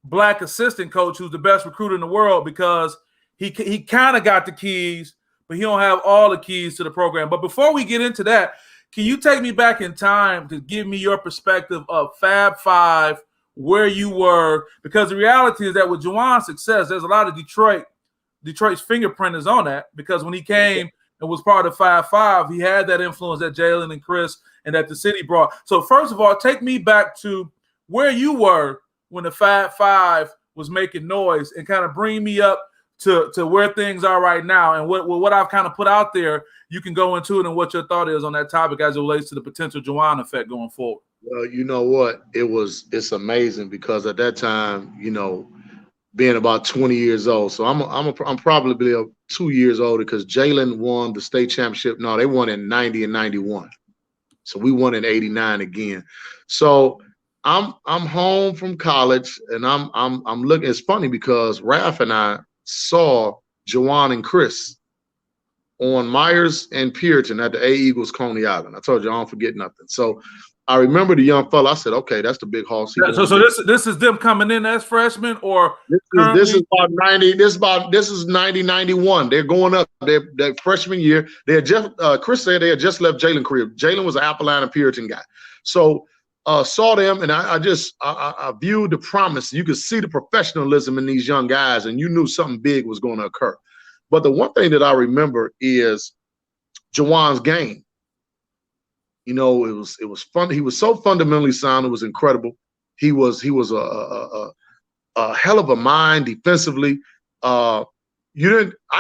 black assistant coach who's the best recruiter in the world because he kind of got the keys, but he don't have all the keys to the program. But before we get into that, can you take me back in time to give me your perspective of Fab Five, where you were? Because the reality is that with Juwan's success, there's a lot of Detroit's fingerprint is on that, because when he came and was part of 5-5, he had that influence that Jalen and Chris and that the city brought. So first of all, take me back to where you were when the 5-5 was making noise, and kind of bring me up to where things are right now, and what I've kind of put out there. You can go into it and what your thought is on that topic as it relates to the potential Juwan effect going forward. Well, you know what? It's amazing because at that time, you know, being about 20 years old. So I'm probably 2 years older because Jalen won the state championship. No, they won in 90 and 91. So we won in 89 again. So I'm home from college and I'm looking. It's funny because Raph and I saw Juwan and Chris on Myers and Puritan at the A Eagles Coney Island. I told you I don't forget nothing. So I remember the young fella. I said, okay, that's the big hoss. So this is them coming in as freshmen, or this is about 90. This is 90, 91. They're going up. Their freshman year. They had just Chris said they had just left Jalen crib. Jalen was an Apple Puritan guy. So saw them, and I viewed the promise. You could see the professionalism in these young guys, and you knew something big was going to occur. But the one thing that I remember is Juwan's game. You know, it was fun. He was so fundamentally sound. It was incredible. He was a hell of a mind defensively. I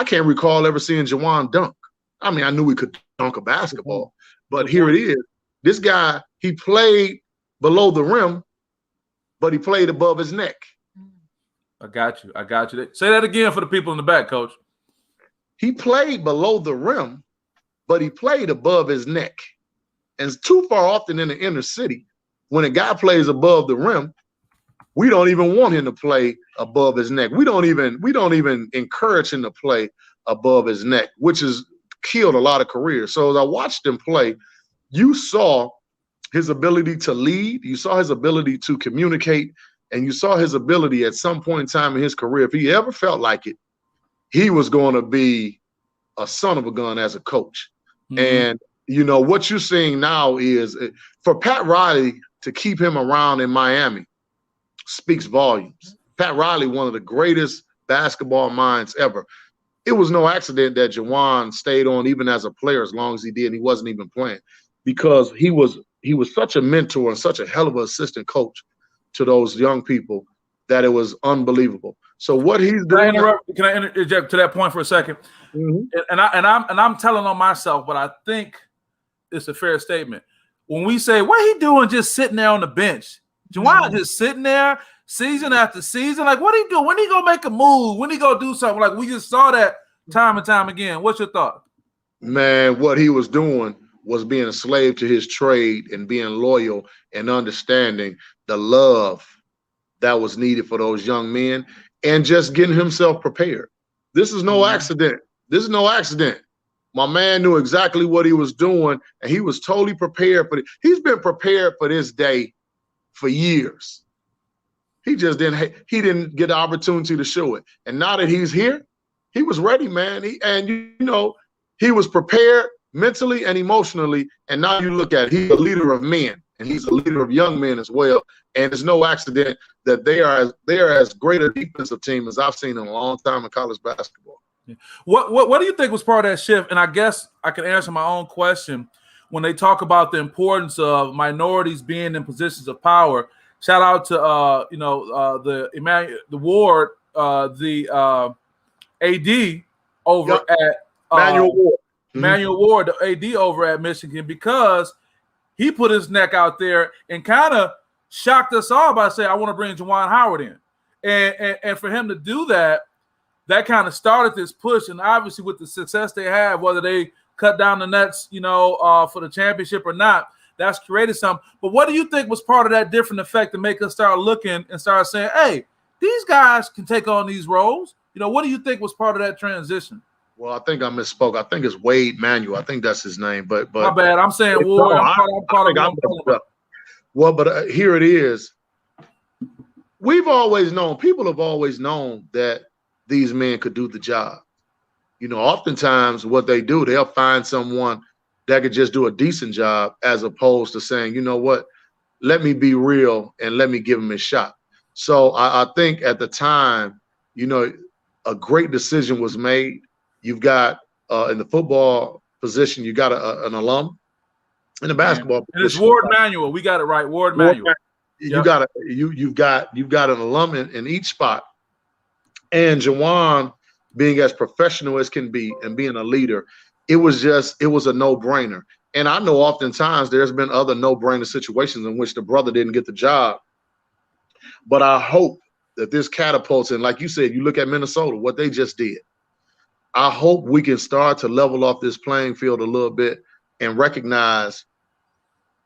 can't recall ever seeing Juwan dunk. I mean, I knew he could dunk a basketball, but here it is. This guy, he played below the rim, but he played above his neck. I got you. Say that again for the people in the back, Coach. He played below the rim, but he played above his neck. And it's too far often in the inner city, when a guy plays above the rim, we don't even want him to play above his neck. We don't even encourage him to play above his neck, which has killed a lot of careers. So as I watched him play, you saw his ability to lead, you saw his ability to communicate, and you saw his ability at some point in time in his career, if he ever felt like it, he was going to be a son of a gun as a coach. Mm-hmm. And you know, what you're seeing now is for Pat Riley to keep him around in Miami speaks volumes. Pat Riley, one of the greatest basketball minds ever. It was no accident that Juwan stayed on even as a player as long as he did, and he wasn't even playing, because he was such a mentor and such a hell of an assistant coach to those young people that it was unbelievable. So what he's doing. Can I interject to that point for a second? Mm-hmm. And I'm telling on myself, but I think it's a fair statement. When we say, what he doing just sitting there on the bench? Juwan just sitting there season after season. Like, what he do? When he gonna make a move? When he gonna do something? Like, we just saw that time and time again. What's your thought? Man, what he was doing was being a slave to his trade and being loyal and understanding the love that was needed for those young men and just getting himself prepared. This is no accident. This is no accident. My man knew exactly what he was doing, and he was totally prepared for it. He's been prepared for this day for years. He just didn't get the opportunity to show it. And now that he's here, he was ready, man. He was prepared mentally and emotionally. And now you look at it, he's a leader of men, and he's a leader of young men as well. And it's no accident that they are as great a defensive team as I've seen in a long time in college basketball. What do you think was part of that shift? And I guess I can answer my own question when they talk about the importance of minorities being in positions of power. Shout out to the Ward, the AD over at Manuel Ward, the AD over at Michigan, because he put his neck out there and kind of shocked us all by saying, I want to bring Juwan Howard in. And for him to do that kind of started this push. And obviously with the success they have, whether they cut down the nets, for the championship or not, that's created something. But what do you think was part of that different effect to make us start looking and start saying, hey, these guys can take on these roles? What do you think was part of that transition? Well, I think I misspoke. I think it's Wade Manuel. I think that's his name. But my bad. I'm saying Ward. Well, but here it is. we've always known, people have always known that these men could do the job. You know, oftentimes what they do, they'll find someone that could just do a decent job as opposed to saying, you know what, let me be real and let me give him a shot. So I think at the time, you know, a great decision was made. You've got in the football position, you got an alum. In the basketball and it's position, Ward Manuel. We got it right, Ward Manuel. You've got an alum in each spot, and Jawan being as professional as can be and being a leader, it was a no-brainer. And I know oftentimes there's been other no-brainer situations in which the brother didn't get the job. But I hope that this catapults, and like you said, you look at Minnesota, what they just did. I hope we can start to level off this playing field a little bit and recognize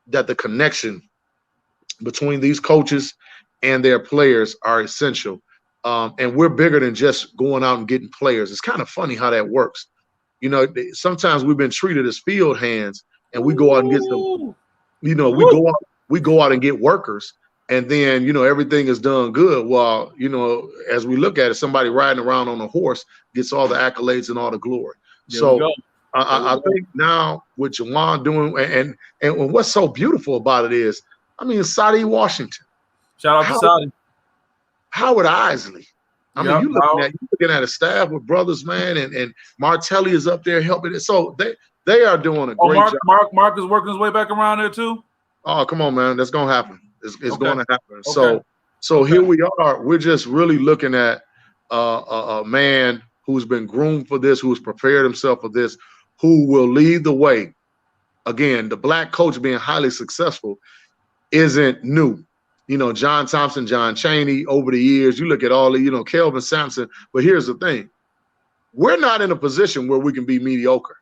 that the connection between these coaches and their players are essential. And we're bigger than just going out and getting players. It's kind of funny how that works. You know, sometimes we've been treated as field hands, and we go out and get some, you know, we go out and get workers, and then, you know, everything is done good. While, you know, as we look at it, somebody riding around on a horse gets all the accolades and all the glory. So I think now with Jawan doing, and what's so beautiful about it is, I mean, Saudi Washington. Shout out to Saudi. Howard Isley. I mean, you're looking at a staff with brothers, man, and Martelli is up there helping it. So they are doing a great job. Mark is working his way back around there too. Oh, come on, man. That's gonna happen. It's going to happen. Okay. So here we are. We're just really looking at a man who's been groomed for this, who's prepared himself for this, who will lead the way. Again, the black coach being highly successful isn't new. You know, John Thompson, John Chaney, over the years, you look at all the, you know, Kelvin Sampson. But here's the thing. We're not in a position where we can be mediocre.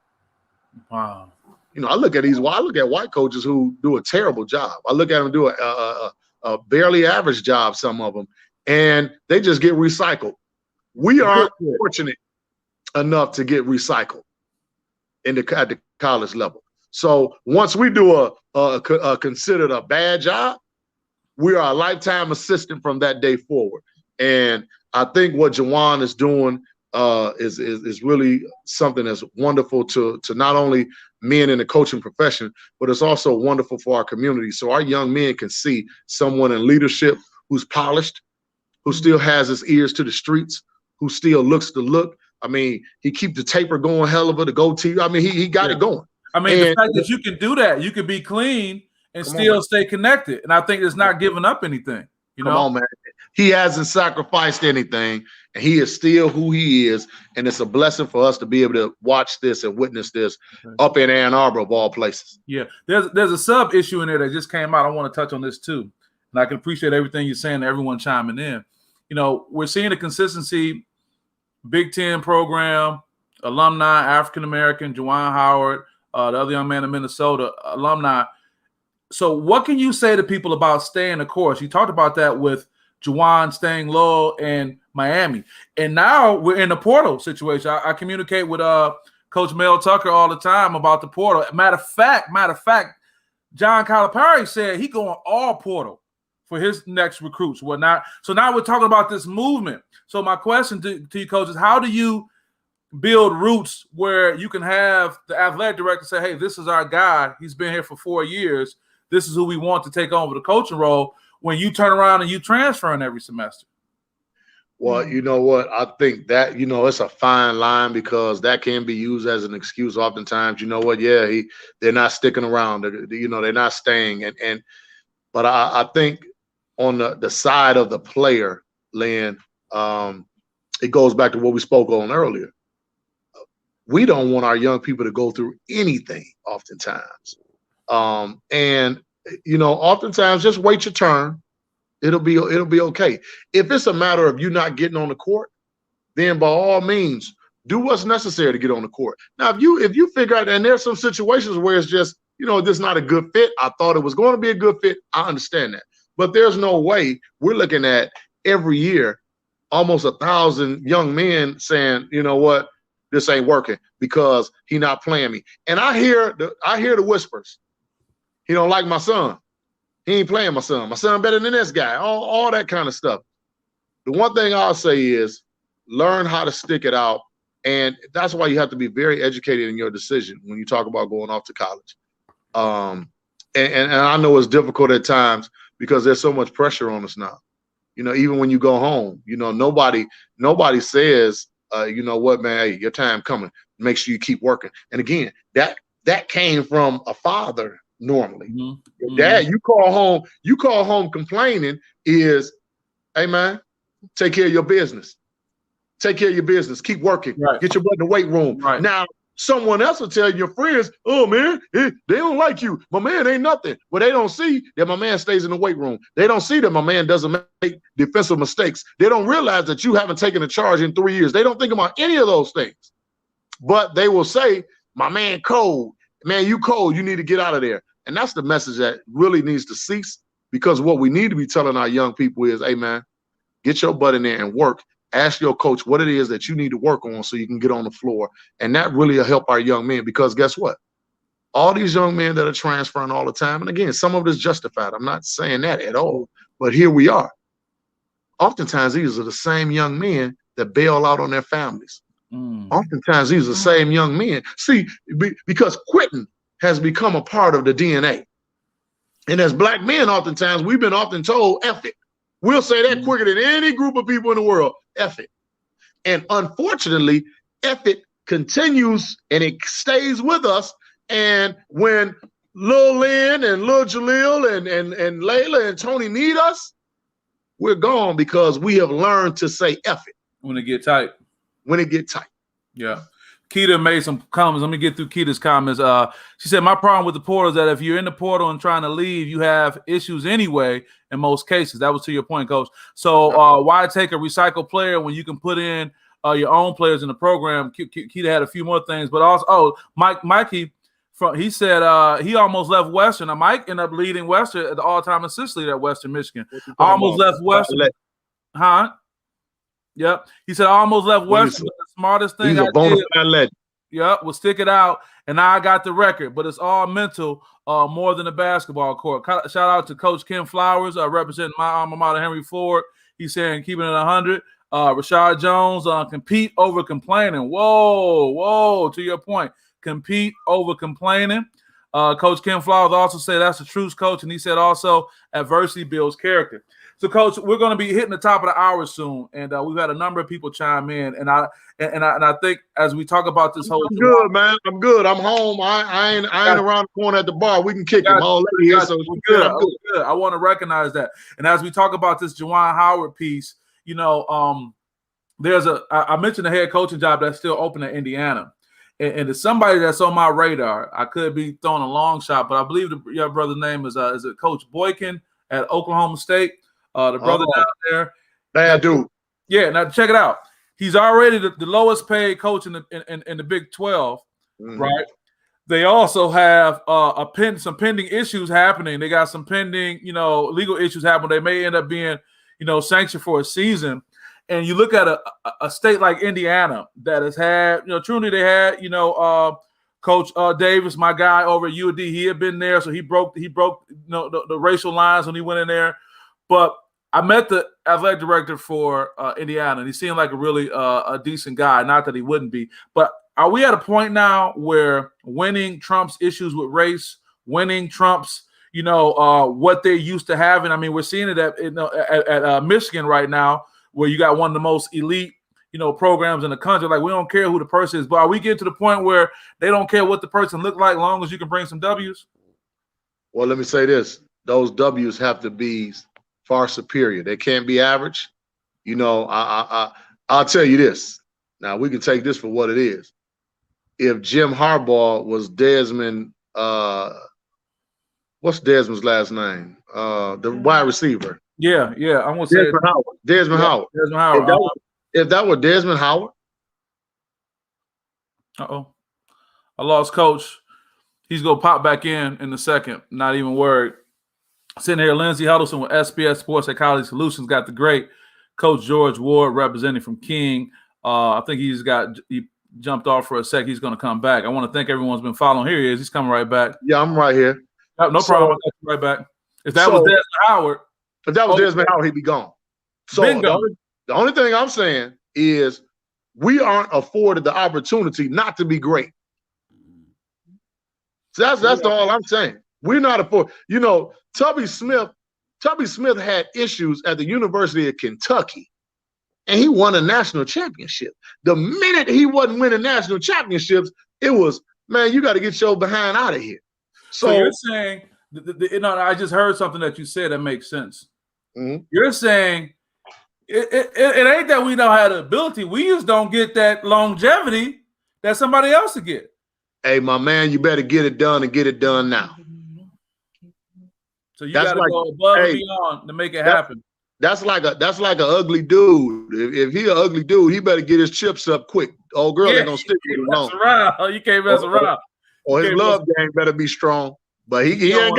Wow. You know, I look at white coaches who do a terrible job. I look at them do a barely average job, some of them, and they just get recycled. We aren't fortunate enough to get recycled at the college level. So once we do a considered a bad job, we are a lifetime assistant from that day forward. And I think what Jawan is doing is really something that's wonderful to not only men in the coaching profession, but it's also wonderful for our community. So our young men can see someone in leadership who's polished, who still has his ears to the streets, who still looks the look. I mean, he keep the taper going, hell of a, the goatee. I mean, he got it going. I mean, the fact that you can do that, you can be clean and still stay connected. And I think it's not giving up anything. Come on, man. He hasn't sacrificed anything, and he is still who he is. And it's a blessing for us to be able to watch this and witness this up in Ann Arbor, of all places. Yeah, there's a sub issue in there that just came out. I want to touch on this too. And I can appreciate everything you're saying, everyone chiming in. You know, we're seeing the consistency, Big Ten program, alumni, African-American, Juwan Howard, the other young man in Minnesota, alumni. So what can you say to people about staying the course? You talked about that with Juwan staying low in Miami. And now we're in the portal situation. I communicate with Coach Mel Tucker all the time about the portal. Matter of fact, John Calipari said he going all portal for his next recruits, whatnot. So now we're talking about this movement. So my question to you, Coach, is how do you build roots where you can have the athletic director say, hey, this is our guy. He's been here for 4 years. This is who we want to take over the coaching role when you turn around and you transferring every semester. Well, you know what? I think that, you know, it's a fine line because that can be used as an excuse oftentimes. You know what? Yeah, they're not sticking around. They're not staying. But I think on the side of the player, Lynn, it goes back to what we spoke on earlier. We don't want our young people to go through anything oftentimes. And, you know, oftentimes just wait your turn. It'll be okay. If it's a matter of you not getting on the court, then by all means, do what's necessary to get on the court. Now, if you figure out, and there's some situations where it's just, you know, this is not a good fit. I thought it was going to be a good fit. I understand that. But there's no way we're looking at every year almost 1,000 young men saying, you know what, this ain't working because he not playing me. And I hear the whispers. He don't like my son. He ain't playing my son. My son better than this guy. All that kind of stuff. The one thing I'll say is learn how to stick it out. And that's why you have to be very educated in your decision when you talk about going off to college. And I know it's difficult at times because there's so much pressure on us now. You know, even when you go home, you know, nobody says, you know what, man, hey, your time coming. Make sure you keep working. And again, that came from a father normally. Mm-hmm. Dad, you call home complaining is, hey man, take care of your business. Take care of your business. Keep working. Right. Get your butt in the weight room. Right. Now, someone else will tell your friends, oh, man, they don't like you. My man ain't nothing. But they don't see that my man stays in the weight room. They don't see that my man doesn't make defensive mistakes. They don't realize that you haven't taken a charge in 3 years. They don't think about any of those things. But they will say, my man cold. Man, you cold. You need to get out of there. And that's the message that really needs to cease, because what we need to be telling our young people is, hey, man, get your butt in there and work. Ask your coach what it is that you need to work on so you can get on the floor. And that really will help our young men, because guess what? All these young men that are transferring all the time, and again, some of it is justified. I'm not saying that at all, but here we are. Oftentimes, these are the same young men that bail out on their families. Oftentimes, these are the same young men. See, because quitting has become a part of the DNA. And as black men, oftentimes, we've been often told, F it. We'll say that quicker than any group of people in the world. F it. And unfortunately, F it continues and it stays with us. And when Lil Lynn and Lil Jaleel and Layla and Tony need us, we're gone because we have learned to say F it. When it get tight. When it get tight. Yeah. Keita made some comments. Let me get through Keita's comments. She said, my problem with the portal is that if you're in the portal and trying to leave, you have issues anyway in most cases. That was to your point, Coach. So why take a recycled player when you can put in your own players in the program? Keita had a few more things, but also, Mikey, he said he almost left Western. Now, Mike ended up leading Western at the all-time assist leader at Western Michigan. Almost left Western. Huh? Yep. He said, I almost left Western. The smartest thing I did, was stick it out, and now I got the record. But it's all mental, more than a basketball court. Shout out to Coach Ken Flowers, representing my alma mater, Henry Ford. He's saying keeping it 100. Rashad Jones, compete over complaining. Whoa, to your point. Compete over complaining. Coach Ken Flowers also said that's the truth, Coach. And he said also adversity builds character. So, Coach, we're going to be hitting the top of the hour soon, and we've had a number of people chime in, and I think as we talk about this whole, I'm good, man. I'm good. I'm home. I ain't around the corner at the bar. We can kick him all lady here. So we're good. I'm good. I want to recognize that. And as we talk about this Juwan Howard piece, you know, I mentioned the head coaching job that's still open in Indiana, and it's somebody that's on my radar. I could be throwing a long shot, but I believe your brother's name is it Coach Boykin at Oklahoma State. The brother down there. Bad dude. Yeah, now check it out. He's already the lowest paid coach in the Big 12, right? They also have some pending issues happening. They got some pending, legal issues happening. They may end up being, sanctioned for a season. And you look at a state like Indiana that has had, truly they had, Coach Davis, my guy over at UD, he had been there, so he broke the racial lines when he went in there. But I met the athletic director for Indiana, and he seemed like a really a decent guy. Not that he wouldn't be, but are we at a point now where winning trumps issues with race? Winning trumps, what they're used to having? I mean, we're seeing it at Michigan right now, where you got one of the most elite, programs in the country. Like, we don't care who the person is, but are we getting to the point where they don't care what the person look like, as long as you can bring some W's? Well, let me say this: those W's have to be far superior. They can't be average. I'll tell you this. Now, we can take this for what it is. If Jim Harbaugh was Desmond, what's Desmond's last name? The wide receiver. Yeah. I'm gonna say Desmond Howard. Desmond Howard. If that were Desmond Howard. I lost Coach. He's gonna pop back in a second. Not even worried. Sitting here, Lindsey Huddleston with SPS Sports Psychology Solutions, got the great Coach George Ward representing from King. I think he jumped off for a sec. He's going to come back. I want to thank everyone who's been following. Here he is. He's coming right back. Yeah, I'm right here. No problem. I'll get you right back. If that was Desmond Howard. If that was Desmond Howard, he'd be gone. So the only thing I'm saying is we aren't afforded the opportunity not to be great. So that's all I'm saying. We're not afforded. You know, Tubby Smith had issues at the University of Kentucky, and he won a national championship. The minute he wasn't winning national championships, it was, man, you got to get your behind out of here. So you're saying, I just heard something that you said that makes sense. Mm-hmm. You're saying it ain't that we don't have the ability. We just don't get that longevity that somebody else will get. Hey, my man, you better get it done and get it done now. So you got to go above and beyond to make it happen. That's like an ugly dude. If he an ugly dude, he better get his chips up quick. Old girl ain't gonna stick with him long. You can't mess around. Or his love game better be strong. But he ain't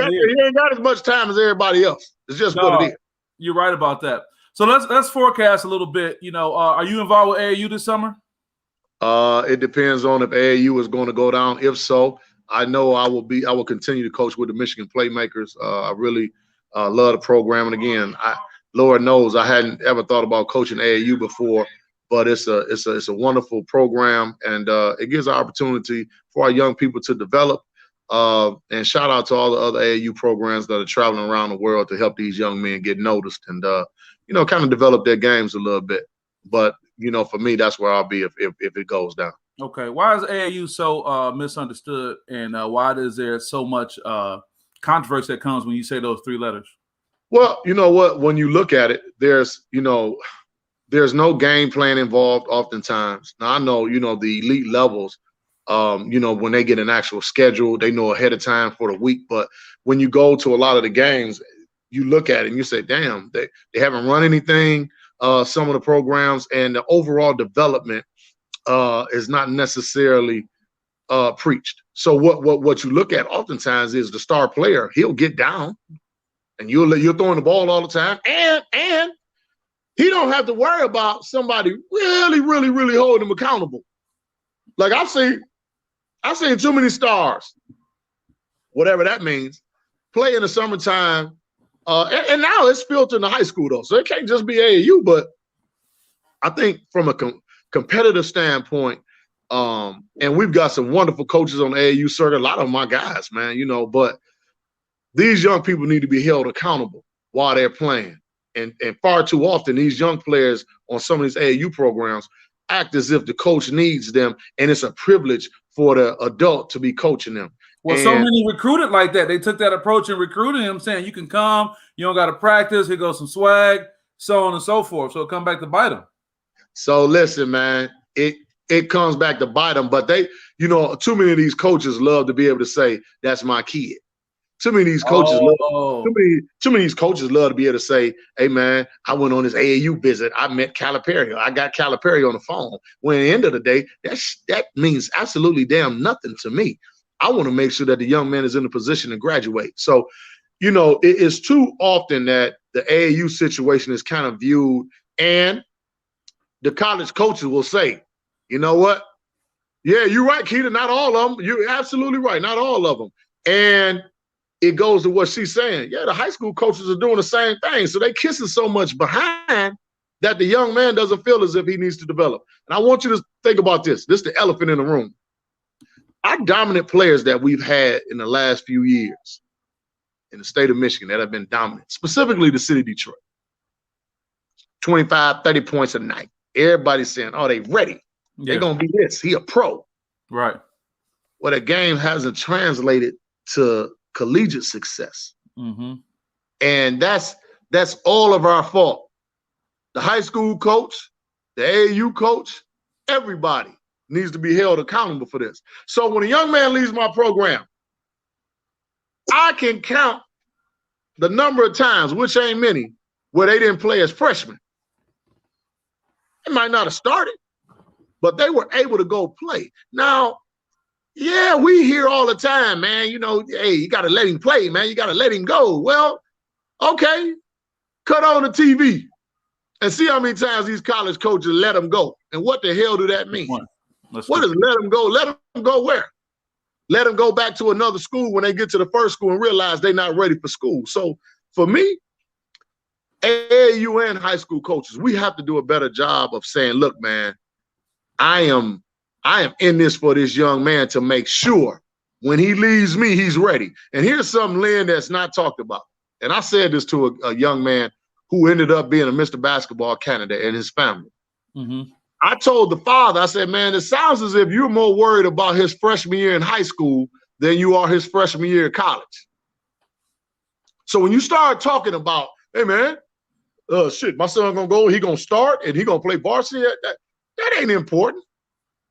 got as much time as everybody else. It's just what it is. You're right about that. So let's forecast a little bit. You know, are you involved with AAU this summer? It depends on if AAU is going to go down. If so, I know I will continue to coach with the Michigan Playmakers. I really love the program. And again, Lord knows I hadn't ever thought about coaching AAU before, but it's a wonderful program, and it gives an opportunity for our young people to develop. And shout out to all the other AAU programs that are traveling around the world to help these young men get noticed and kind of develop their games a little bit. But for me, that's where I'll be if it goes down. Okay, why is AAU so misunderstood, and why is there so much controversy that comes when you say those three letters? Well, you know what? When you look at it, there's no game plan involved oftentimes. Now, I know, the elite levels, when they get an actual schedule, they know ahead of time for the week. But when you go to a lot of the games, you look at it and you say, damn, they haven't run anything, some of the programs, and the overall development is not necessarily preached. So what you look at oftentimes is the star player, he'll get down and you're throwing the ball all the time. And he don't have to worry about somebody really, really, really holding him accountable. Like I've seen too many stars, whatever that means, play in the summertime. And now it's filtered in high school though. So it can't just be AAU, but I think from a competitive standpoint, and we've got some wonderful coaches on the AAU circuit, a lot of them my guys, man, but these young people need to be held accountable while they're playing. And far too often, these young players on some of these AAU programs act as if the coach needs them, and it's a privilege for the adult to be coaching them. Well, so many recruited like that. They took that approach and recruited him, saying you can come, you don't got to practice, here goes some swag, so on and so forth. So it come back to bite them. So listen, man, it comes back to bite them. But they, too many of these coaches love to be able to say, that's my kid. Too many of these coaches too many of these coaches love to be able to say, hey, man, I went on this AAU visit. I met Calipari. I got Calipari on the phone. When at the end of the day, that means absolutely damn nothing to me. I want to make sure that the young man is in a position to graduate. So, it is too often that the AAU situation is kind of viewed, and the college coaches will say, you know what? Yeah, you're right, Keita. Not all of them. You're absolutely right. Not all of them. And it goes to what she's saying. Yeah, the high school coaches are doing the same thing. So they kissing so much behind that the young man doesn't feel as if he needs to develop. And I want you to think about this. This is the elephant in the room. Our dominant players that we've had in the last few years in the state of Michigan that have been dominant, specifically the city of Detroit, 25, 30 points a night. Everybody's saying, oh, they ready. Yeah. They're going to be this. He a pro. Right. Well, the game hasn't translated to collegiate success. Mm-hmm. And that's all of our fault. The high school coach, the AAU coach, everybody needs to be held accountable for this. So when a young man leaves my program, I can count the number of times, which ain't many, where they didn't play as freshmen. They might not have started, but they were able to go play. Now, yeah, we hear all the time, man, hey, you got to let him play, man. You got to let him go. Well, okay, cut on the TV and see how many times these college coaches let him go. And what the hell do that mean? What does let him go? Let him go where? Let them go back to another school when they get to the first school and realize they're not ready for school. So for me, AAU and high school coaches, we have to do a better job of saying, look, man, I am in this for this young man to make sure when he leaves me, he's ready. And here's something, Lynn, that's not talked about. And I said this to a young man who ended up being a Mr. Basketball candidate and his family. Mm-hmm. I told the father, I said, man, it sounds as if you're more worried about his freshman year in high school than you are his freshman year of college. So when you start talking about, hey, man, shit, my son gonna go, he gonna start, and he gonna play varsity, that ain't important.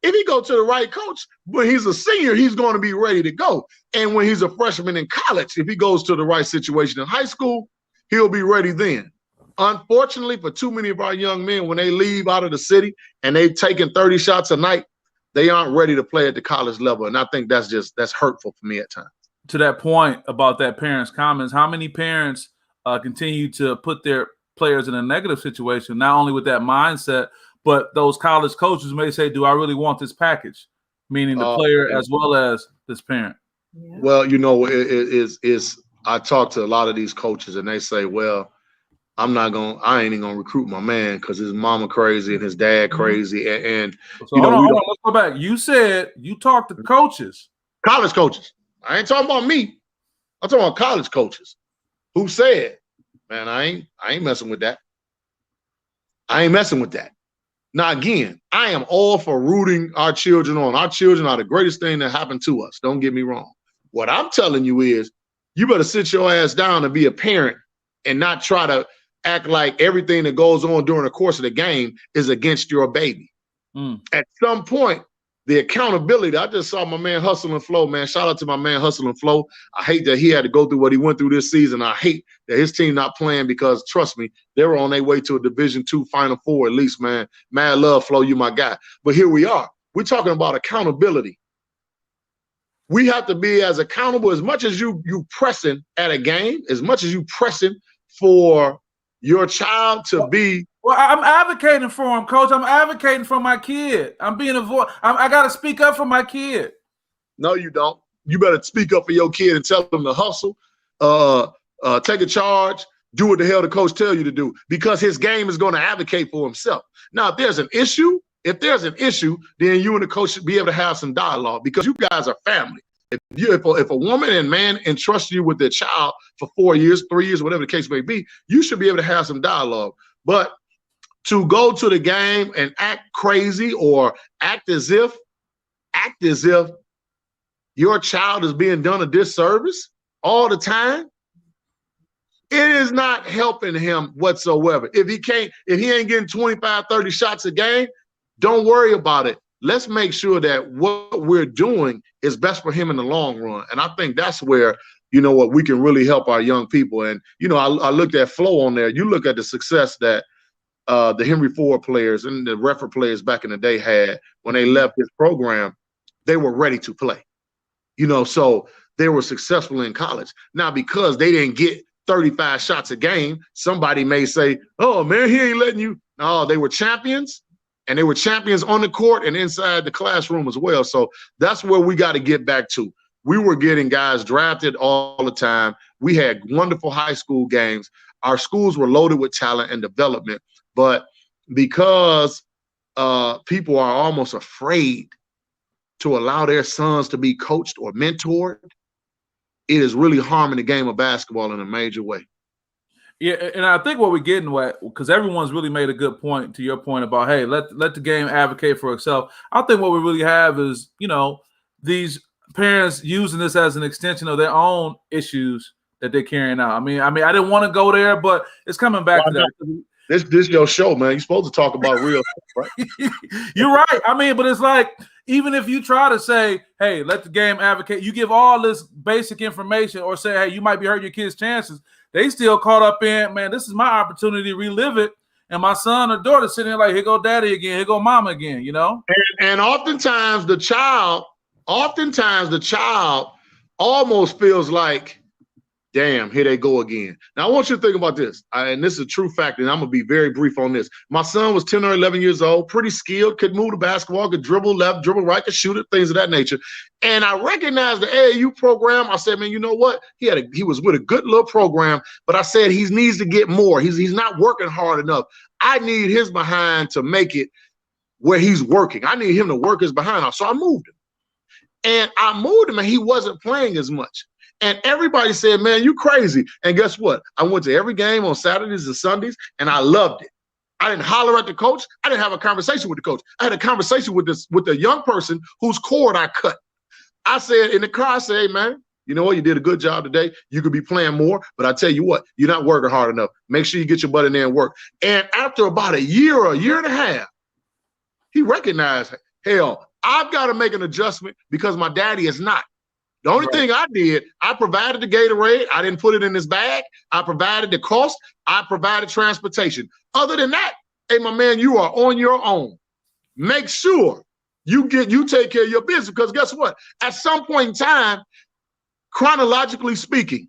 If he go to the right coach, when he's a senior, he's going to be ready to go. And when he's a freshman in college, if he goes to the right situation in high school, he'll be ready then. Unfortunately, for too many of our young men, when they leave out of the city and they've taken 30 shots a night, they aren't ready to play at the college level. And I think that's hurtful for me at times. To that point about that parents' comments, how many parents continue to put their players in a negative situation, not only with that mindset, but those college coaches may say, do I really want this package? Meaning the player as well as this parent. Yeah. Well, you know, I talk to a lot of these coaches and they say, well, I ain't even gonna recruit my man because his mama crazy and his dad crazy. And so hold on, let's go back. You said you talked to coaches. College coaches. I ain't talking about me. I'm talking about college coaches who said, man, I ain't messing with that. I ain't messing with that. Now, again, I am all for rooting our children on. Our children are the greatest thing that happened to us. Don't get me wrong. What I'm telling you is you better sit your ass down and be a parent and not try to act like everything that goes on during the course of the game is against your baby. At some point, the accountability, I just saw my man Hustle and Flow, man. Shout out to my man Hustle and Flow. I hate that he had to go through what he went through this season. I hate that his team not playing because, trust me, they were on their way to a Division II Final Four at least, man. Mad love, Flow, you my guy. But here we are. We're talking about accountability. We have to be as accountable as much as you pressing at a game, as much as you pressing for your child to be. Well, I'm advocating for him, Coach. I'm advocating for my kid. I'm being a voice. I got to speak up for my kid. No, you don't. You better speak up for your kid and tell them to hustle, take a charge, do what the hell the coach tell you to do, because his game is going to advocate for himself. Now, if there's an issue, then you and the coach should be able to have some dialogue because you guys are family. If a woman and man entrust you with their child for 4 years, 3 years, whatever the case may be, you should be able to have some dialogue. But to go to the game and act crazy or act as if your child is being done a disservice all the time, it is not helping him whatsoever. If he ain't getting 25, 30 shots a game, don't worry about it. Let's make sure that what we're doing is best for him in the long run. And I think that's where, you know what, we can really help our young people. And, you know, I looked at Flo on there. You look at the success that the Henry Ford players and the Redford players back in the day had when they left this program. They were ready to play, you know, so they were successful in college. Now, because they didn't get 35 shots a game, somebody may say, oh, man, he ain't letting you. No, they were champions, and they were champions on the court and inside the classroom as well. So that's where we got to get back to. We were getting guys drafted all the time. We had wonderful high school games. Our schools were loaded with talent and development. But because people are almost afraid to allow their sons to be coached or mentored, it is really harming the game of basketball in a major way. Yeah, and I think what we're getting at, because everyone's really made a good point to your point about, hey, let the game advocate for itself. I think what we really have is, you know, these parents using this as an extension of their own issues that they're carrying out. I mean, I didn't want to go there, but it's coming back to that. This your show, man. You're supposed to talk about real stuff, right? You're right. I mean, but it's like, even if you try to say, hey, let the game advocate, you give all this basic information or say, hey, you might be hurting your kids' chances. They still caught up in, man, this is my opportunity to relive it. And my son or daughter sitting there like, here go daddy again, here go mama again, you know? And oftentimes the child almost feels like damn, here they go again. Now, I want you to think about this, and this is a true fact, and I'm going to be very brief on this. My son was 10 or 11 years old, pretty skilled, could move the basketball, could dribble left, dribble right, could shoot it, things of that nature. And I recognized the AAU program. I said, man, you know what? He was with a good little program, but I said he needs to get more. He's not working hard enough. I need his behind to make it where he's working. I need him to work his behind off. So I moved him. And I moved him, and he wasn't playing as much. And everybody said, man, you crazy. And guess what? I went to every game on Saturdays and Sundays, and I loved it. I didn't holler at the coach. I didn't have a conversation with the coach. I had a conversation with the young person whose cord I cut. I said in the car, I said, hey, man, you know what? You did a good job today. You could be playing more, but I tell you what, you're not working hard enough. Make sure you get your butt in there and work. And after about a year or a year and a half, he recognized, hell, I've got to make an adjustment because my daddy is not. The only thing I did, I provided the Gatorade. I didn't put it in his bag. I provided the cost. I provided transportation. Other than that, hey, my man, you are on your own. Make sure you take care of your business, because guess what? At some point in time, chronologically speaking,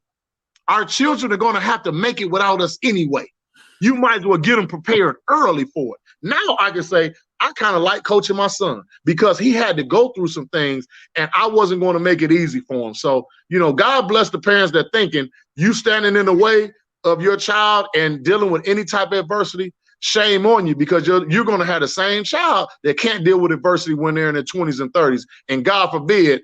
our children are going to have to make it without us anyway. You might as well get them prepared early for it. Now I can say, I kind of like coaching my son because he had to go through some things and I wasn't going to make it easy for him. So, you know, God bless the parents that thinking you standing in the way of your child and dealing with any type of adversity, shame on you, because you're going to have the same child that can't deal with adversity when they're in their 20s and 30s. And God forbid,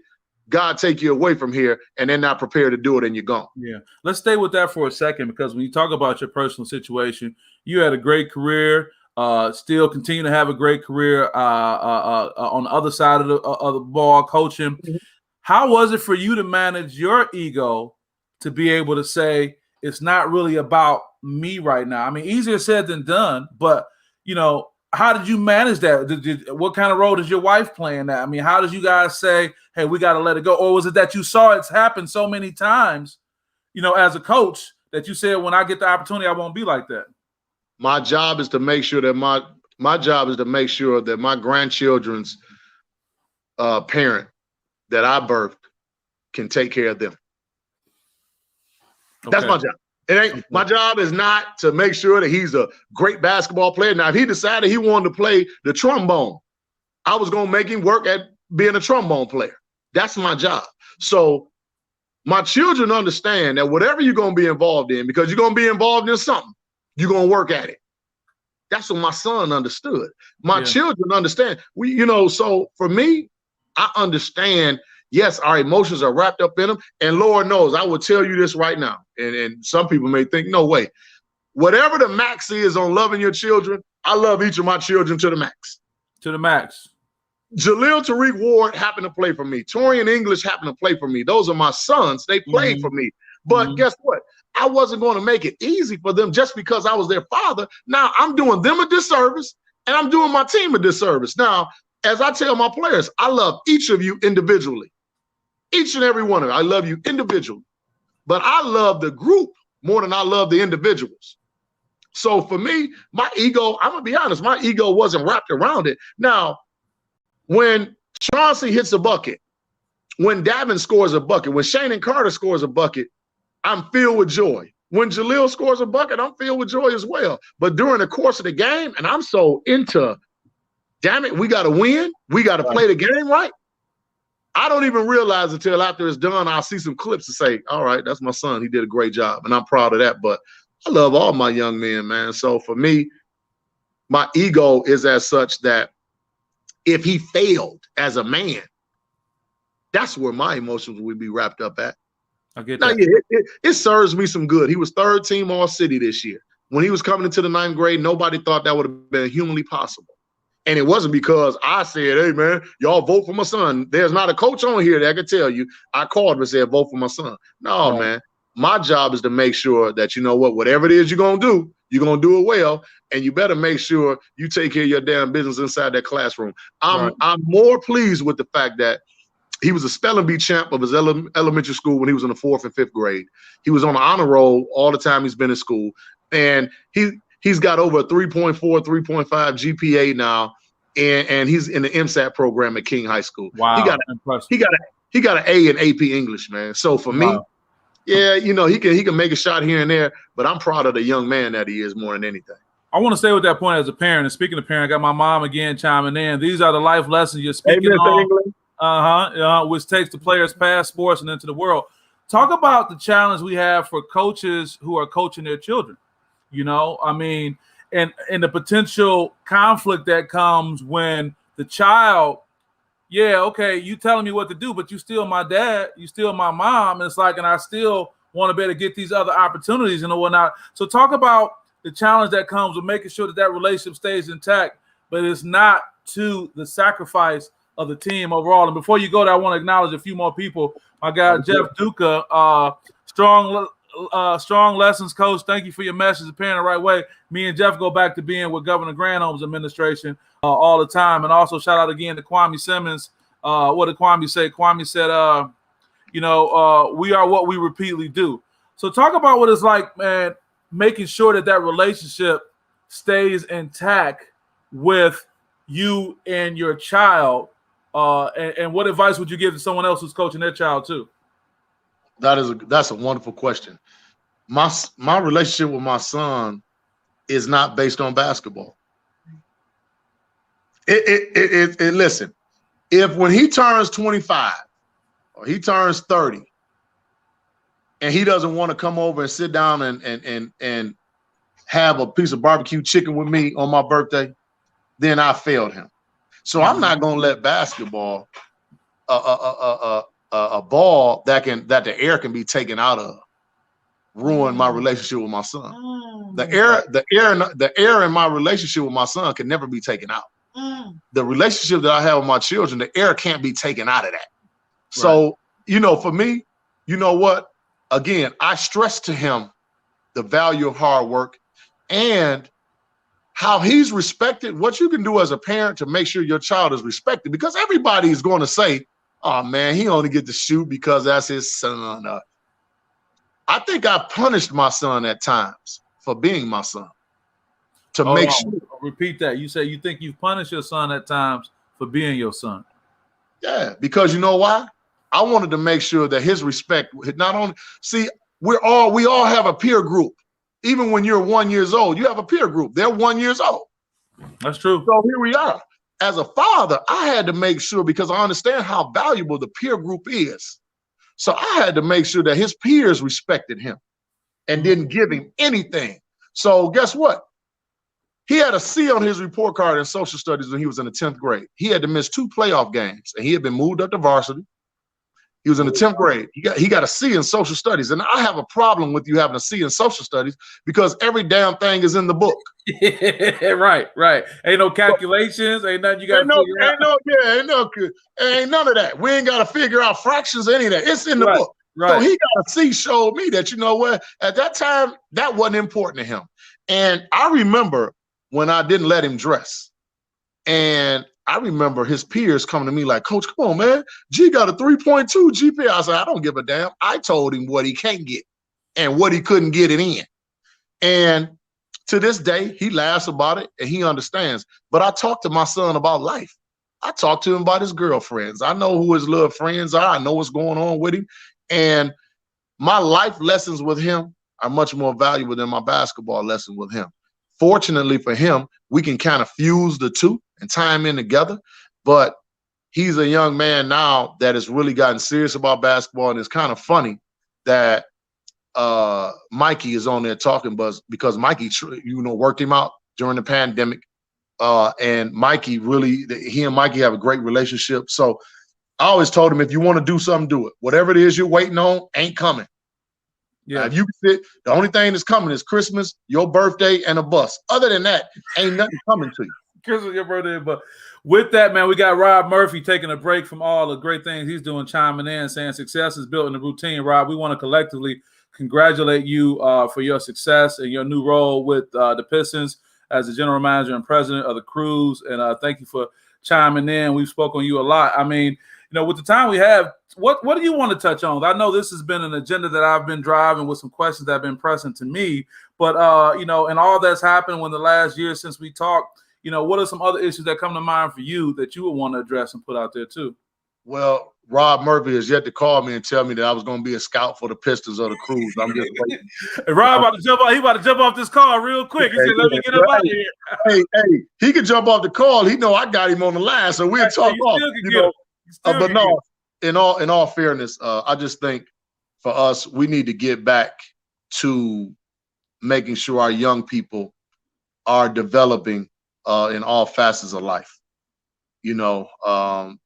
God take you away from here and they're not prepared to do it and you're gone. Yeah. Let's stay with that for a second, because when you talk about your personal situation, you had a great career. Still continue to have a great career on the other side of the ball, coaching. Mm-hmm. How was it for you to manage your ego to be able to say it's not really about me right now? I mean, easier said than done, but you know, how did you manage that? What kind of role does your wife play in that? I mean, how did you guys say, hey, we got to let it go? Or was it that you saw it's happened so many times, you know, as a coach, that you said, when I get the opportunity, I won't be like that? My job is to make sure that my grandchildren's parent that I birthed can take care of them. Okay. That's my job. It ain't my job is not to make sure that he's a great basketball player. Now, if he decided he wanted to play the trombone, I was going to make him work at being a trombone player. That's my job. So my children understand that whatever you're going to be involved in, because you're going to be involved in something, you're going to work at it. That's what my son understood. My children understand. So for me, I understand, yes, our emotions are wrapped up in them. And Lord knows, I will tell you this right now. And some people may think, no way. Whatever the max is on loving your children, I love each of my children to the max. To the max. Jaleel Tariq Ward happened to play for me. Torian English happened to play for me. Those are my sons. They played for me. But guess what? I wasn't going to make it easy for them just because I was their father. Now I'm doing them a disservice and I'm doing my team a disservice. Now, as I tell my players, I love each of you individually. Each and every one of you. I love you individually. But I love the group more than I love the individuals. So for me, my ego, I'm going to be honest, my ego wasn't wrapped around it. Now, when Chauncey hits a bucket, when Davin scores a bucket, when Shannon Carter scores a bucket, I'm filled with joy. When Jaleel scores a bucket, I'm filled with joy as well. But during the course of the game, and I'm so into, damn it, we got to win. We got to play the game right. I don't even realize until after it's done, I'll see some clips to say, all right, that's my son. He did a great job. And I'm proud of that. But I love all my young men, man. So for me, my ego is as such that if he failed as a man, that's where my emotions would be wrapped up at. I get that. Now, yeah, it serves me some good. He was third team All-City this year. When he was coming into the 9th grade, nobody thought that would have been humanly possible. And it wasn't because I said, hey, man, y'all vote for my son. There's not a coach on here that could tell you. I called him and said, vote for my son. No, man. My job is to make sure that, you know what, whatever it is you're going to do, you're going to do it well. And you better make sure you take care of your damn business inside that classroom. I'm more pleased with the fact that he was a spelling bee champ of his elementary school when he was in the 4th and 5th grade. He was on the honor roll all the time he's been in school. And he's got over a 3.4, 3.5 GPA now. And he's in the MSAT program at King High School. Wow. He got an A in AP English, man. So for me, Yeah, he can make a shot here and there, but I'm proud of the young man that he is more than anything. I want to stay with that point as a parent. And speaking of parent, I got my mom again chiming in. These are the life lessons you're speaking on, which takes the players past sports and into the world. Talk about the challenge we have for coaches who are coaching their children. I mean, and the potential conflict that comes when the child, okay, you telling me what to do, but you still my dad, you still my mom. And it's like, and I still want to be able to get these other opportunities and whatnot. So talk about the challenge that comes with making sure that relationship stays intact, but it's not to the sacrifice of the team overall. And before you go there, I want to acknowledge a few more people. My guy, Jeff Duca, strong lessons coach. Thank you for your message, appearing the right way. Me and Jeff go back to being with Governor Granholm's administration all the time. And also shout out again to Kwame Simmons. What did Kwame say? Kwame said, we are what we repeatedly do. So talk about what it's like, man, making sure that relationship stays intact with you and your child. And what advice would you give to someone else who's coaching their child too? That's a wonderful question. My relationship with my son is not based on basketball. Listen, if when he turns 25 or he turns 30 and he doesn't want to come over and sit down and have a piece of barbecue chicken with me on my birthday, then I failed him. So I'm not going to let basketball, a ball that the air can be taken out of, ruin my relationship with my son. The air in my relationship with my son can never be taken out. The relationship that I have with my children, the air can't be taken out of that. So, for me, you know what? Again, I stress to him the value of hard work and how he's respected, what you can do as a parent to make sure your child is respected, because everybody is going to say, oh man, he only get to shoot because that's his son. I think I punished my son at times for being my son. To make sure. Repeat that. You say you think you've punished your son at times for being your son. Yeah, because you know why? I wanted to make sure that his respect not only we all have a peer group. Even when you're 1 year old, you have a peer group. They're 1 year old. That's true. So here we are. As a father, I had to make sure, because I understand how valuable the peer group is. So I had to make sure that his peers respected him and didn't give him anything. So guess what? He had a C on his report card in social studies when he was in the 10th grade. He had to miss 2 playoff games, and he had been moved up to varsity. He was in the 10th grade. He got a C in social studies. And I have a problem with you having a C in social studies because every damn thing is in the book. Right. Ain't no calculations. Ain't nothing you got to figure out. Ain't none of that. We ain't got to figure out fractions or any of that. It's in the book. Right. So he got a C, showed me that, you know what, at that time, that wasn't important to him. And I remember when I didn't let him dress. And I remember his peers coming to me like, Coach, come on, man. G got a 3.2 GPA. I said, I don't give a damn. I told him what he can't get and what he couldn't get it in. And to this day, he laughs about it and he understands. But I talk to my son about life. I talk to him about his girlfriends. I know who his little friends are. I know what's going on with him. And my life lessons with him are much more valuable than my basketball lesson with him. Fortunately for him, we can kind of fuse the two and tie them in together. But he's a young man now that has really gotten serious about basketball. And it's kind of funny that Mikey is on there talking, but because Mikey, worked him out during the pandemic. And Mikey he and Mikey have a great relationship. So I always told him, if you want to do something, do it. Whatever it is you're waiting on ain't coming. Yeah, if you fit, the only thing that's coming is Christmas, your birthday, and a bus. Other than that, ain't nothing coming to you. Christmas, your birthday, but with that, man, we got Rob Murphy taking a break from all the great things he's doing, chiming in, saying success is built in the routine. Rob, we want to collectively congratulate you for your success and your new role with the Pistons as the general manager and president of the Crews. And thank you for chiming in. We've spoken on you a lot. I mean, with the time we have, what do you want to touch on? I know this has been an agenda that I've been driving with some questions that have been pressing to me, but and all that's happened in the last year since we talked, what are some other issues that come to mind for you that you would want to address and put out there too? Well, Rob Murphy has yet to call me and tell me that I was going to be a scout for the Pistons or the Crews. I'm just waiting. Hey, Rob about to jump off. He about to jump off this car real quick. He said, "Let me get up out of here." Hey, he can jump off the call. He know I got him on the line, so we'll talk off. But no, in all fairness, I just think for us, we need to get back to making sure our young people are developing in all facets of life. I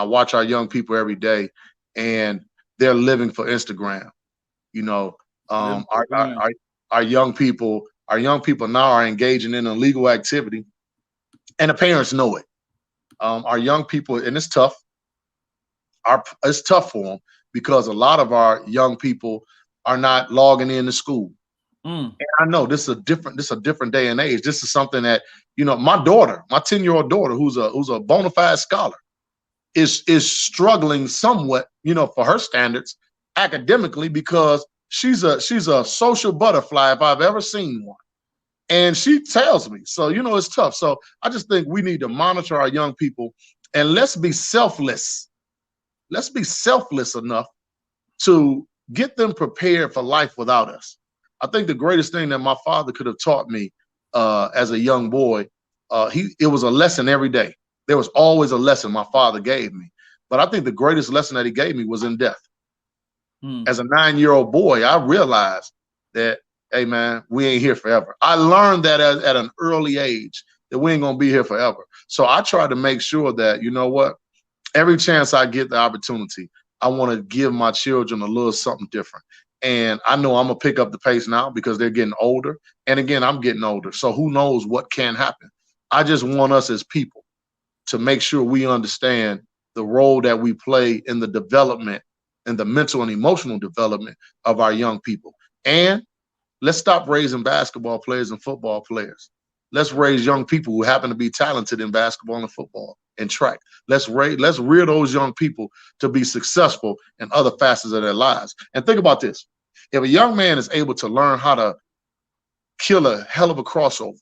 watch our young people every day, and they're living for Instagram. Our young people now are engaging in illegal activity, and the parents know it. Our young people, and it's tough. It's tough for them because a lot of our young people are not logging into school. And I know this is a different day and age. This is something that, my daughter, my 10-year-old daughter, who's a bona fide scholar, is struggling somewhat, for her standards academically, because she's a social butterfly if I've ever seen one. And she tells me, so it's tough. So I just think we need to monitor our young people, and let's be selfless. Let's be selfless enough to get them prepared for life without us. I think the greatest thing that my father could have taught me as a young boy, it was a lesson every day. There was always a lesson my father gave me. But I think the greatest lesson that he gave me was in death. As a 9-year-old boy, I realized that, hey, man, we ain't here forever. I learned that at an early age, that we ain't going to be here forever. So I try to make sure that, every chance I get the opportunity, I want to give my children a little something different. And I know I'm going to pick up the pace now because they're getting older. And again, I'm getting older. So who knows what can happen. I just want us as people to make sure we understand the role that we play in the development and the mental and emotional development of our young people. And let's stop raising basketball players and football players. Let's raise young people who happen to be talented in basketball and football and track. Let's rear those young people to be successful in other facets of their lives. And think about this. If a young man is able to learn how to kill a hell of a crossover,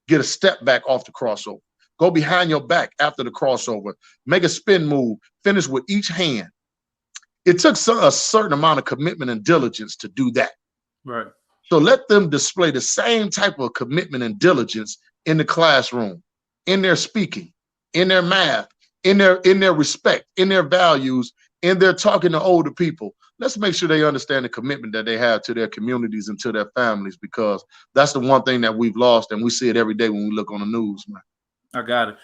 get a step back off the crossover, go behind your back after the crossover, make a spin move, finish with each hand. It took a certain amount of commitment and diligence to do that. Right. So let them display the same type of commitment and diligence in the classroom, in their speaking, in their math, in their respect, in their values, in their talking to older people. Let's make sure they understand the commitment that they have to their communities and to their families, because that's the one thing that we've lost, and we see it every day when we look on the news, man. I got it.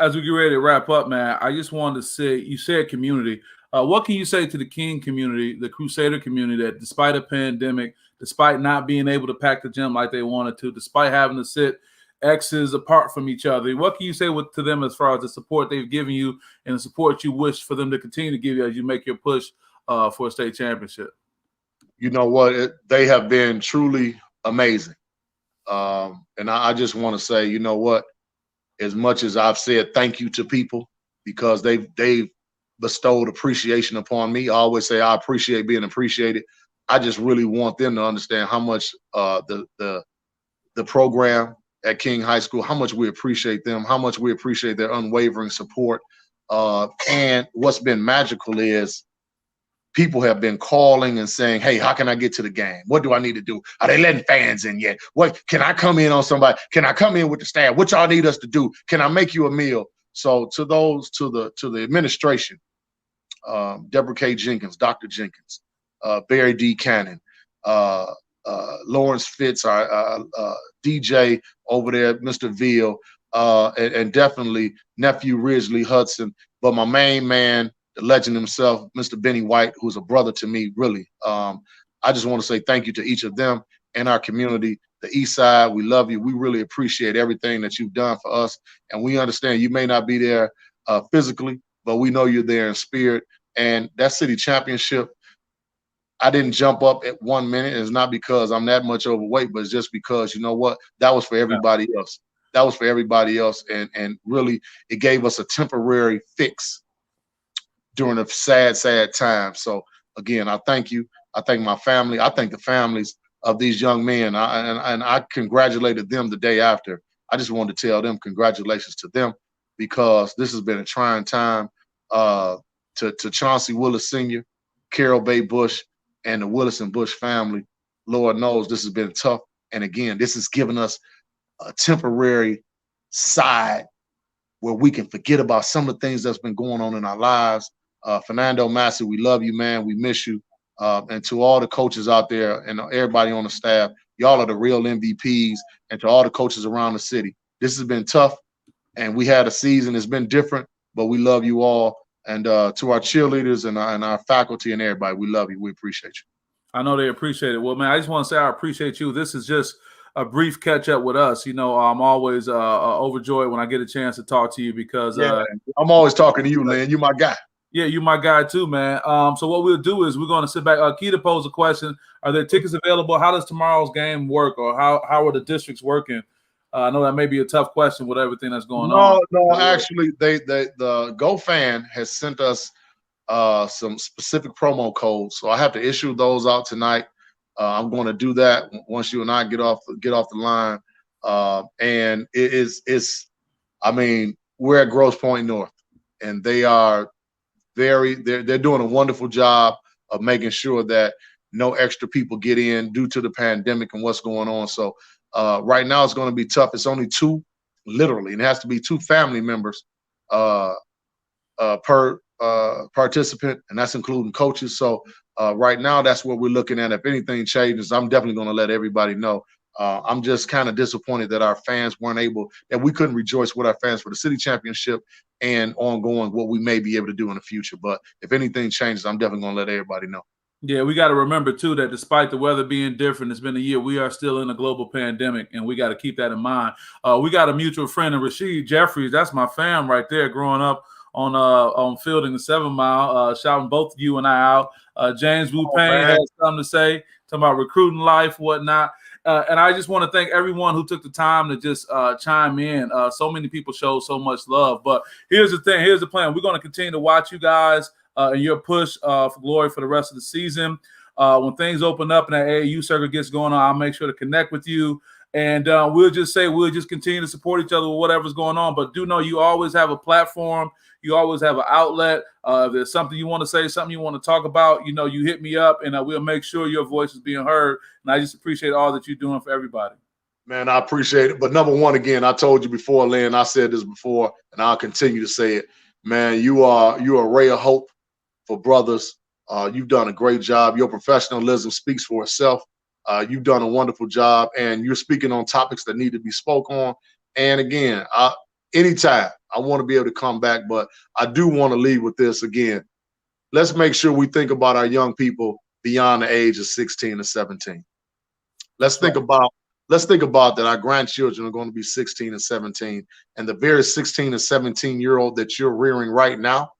As we get ready to wrap up, man, I just wanted to say, you said community. What can you say to the King community, the Crusader community, that despite a pandemic, despite not being able to pack the gym like they wanted to, despite having to sit X's apart from each other, what can you say to them as far as the support they've given you and the support you wish for them to continue to give you as you make your push for a state championship? You know what? They have been truly amazing. And I just want to say, you know what? As much as I've said thank you to people because they've bestowed appreciation upon me, I always say I appreciate being appreciated. I just really want them to understand how much the program at King High School, how much we appreciate them, how much we appreciate their unwavering support. And what's been magical is people have been calling and saying, hey, how can I get to the game? What do I need to do? Are they letting fans in yet? What can I come in on somebody? Can I come in with the staff? What y'all need us to do? Can I make you a meal? So to those, to the administration, Deborah K. Jenkins, Dr. Jenkins, Barry D. Cannon, Lawrence Fitz, our DJ over there, Mr. Veal, and definitely nephew Ridgely Hudson. But my main man, the legend himself, Mr. Benny White, who's a brother to me, really. I just want to say thank you to each of them and our community. The East Side, we love you. We really appreciate everything that you've done for us. And we understand you may not be there physically, but we know you're there in spirit. And that city championship, I didn't jump up at 1 minute. It's not because I'm that much overweight, but it's just because, you know what, that was for everybody else. That was for everybody else. And really, it gave us a temporary fix during a sad, sad time. So, again, I thank you. I thank my family. I thank the families of these young men. And I congratulated them the day after. I just wanted to tell them congratulations to them because this has been a trying time to Chauncey Willis Sr., Carol Bay Bush, and the Willis and Bush family. Lord knows this has been tough. And again, this has given us a temporary side where we can forget about some of the things that's been going on in our lives. Fernando Massey, we love you, man. We miss you. And to all the coaches out there and everybody on the staff, y'all are the real MVPs. And to all the coaches around the city, this has been tough. And we had a season that's been different, but we love you all. And to our cheerleaders and our faculty and everybody, we love you. We appreciate you. I know they appreciate it. Well, man, I just want to say I appreciate you. This is just a brief catch up with us. You know, I'm always overjoyed when I get a chance to talk to you because I'm always talking to you, Lynn. You my guy. Yeah, you my guy too, man. So what we'll do is we're going to sit back. Keita posed a question: are there tickets available? How does tomorrow's game work, or how are the districts working? I know that may be a tough question with everything that's going on. No, actually, the GoFan has sent us some specific promo codes, so I have to issue those out tonight. I'm going to do that once you and I get off the line. And I mean, we're at Grosse Pointe North, and they are they're doing a wonderful job of making sure that no extra people get in due to the pandemic and what's going on. So right now it's going to be tough. It's only two, literally, and it has to be two family members per participant, and that's including coaches. So right now that's what we're looking at. If anything changes, I'm definitely going to let everybody know. I'm just kind of disappointed that our fans that we couldn't rejoice with our fans for the city championship and ongoing what we may be able to do in the future. But if anything changes, I'm definitely going to let everybody know. Yeah, we got to remember, too, that despite the weather being different, it's been a year, we are still in a global pandemic, and we got to keep that in mind. We got a mutual friend in Rasheed Jeffries. That's my fam right there growing up on fielding the 7 Mile, shouting both you and I out. James Wu Payne has something to say, talking about recruiting life, whatnot. And I just want to thank everyone who took the time to just chime in. So many people showed so much love. But here's the thing. Here's the plan. We're going to continue to watch you guys and your push for glory for the rest of the season. When things open up and that AAU circuit gets going on, I'll make sure to connect with you. And we'll just continue to support each other with whatever's going on. But do know you always have a platform. You always have an outlet. If there's something you want to say, something you want to talk about, you hit me up, and we'll make sure your voice is being heard. And I just appreciate all that you're doing for everybody. Man, I appreciate it. But number one, again, I told you before, Lynn, I said this before, and I'll continue to say it. Man, you're a ray of hope for brothers. You've done a great job. Your professionalism speaks for itself. You've done a wonderful job, and you're speaking on topics that need to be spoke on. And again, anytime I want to be able to come back, but I do want to leave with this again. Let's make sure we think about our young people beyond the age of 16 and 17. Let's think about that our grandchildren are going to be 16 and 17, and the very 16 and 17-year-old that you're rearing right now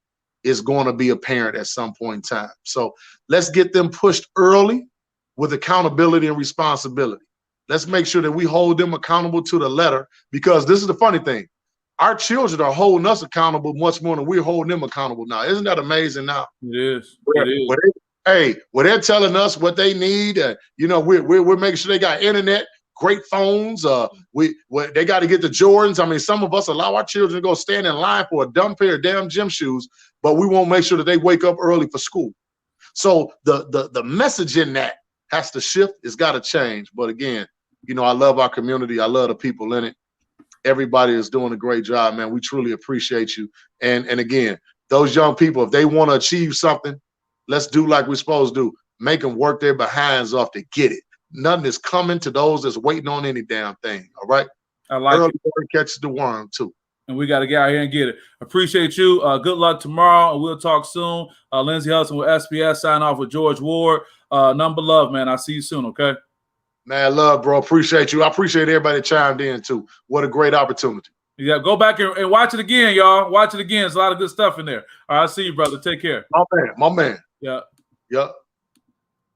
is going to be a parent at some point in time. So let's get them pushed early with accountability and responsibility. Let's make sure that we hold them accountable to the letter, because this is the funny thing. Our children are holding us accountable much more than we're holding them accountable now. Isn't that amazing now? It is. Where they're telling us what they need. We're making sure they got internet, great phones. They got to get the Jordans. I mean, some of us allow our children to go stand in line for a dumb pair of damn gym shoes, but we won't make sure that they wake up early for school. So the message in that has to shift. It's got to change. But again, I love our community. I love the people in it. Everybody is doing a great job, man. We truly appreciate you. And again, those young people, if they want to achieve something, let's do like we're supposed to do. Make them work their behinds off to get it. Nothing is coming to those that's waiting on any damn thing. All right. I like early bird catches the worm too. And we got to get out here and get it. Appreciate you. Good luck tomorrow, and we'll talk soon. Lindsey Hudson with SPS. Sign off with George Ward. Number love, man. I'll see you soon, okay? Man, love, bro. Appreciate you. I appreciate everybody that chimed in, too. What a great opportunity. Yeah, go back and watch it again, y'all. Watch it again. There's a lot of good stuff in there. All right, I'll see you, brother. Take care. My man. Yeah. Yep.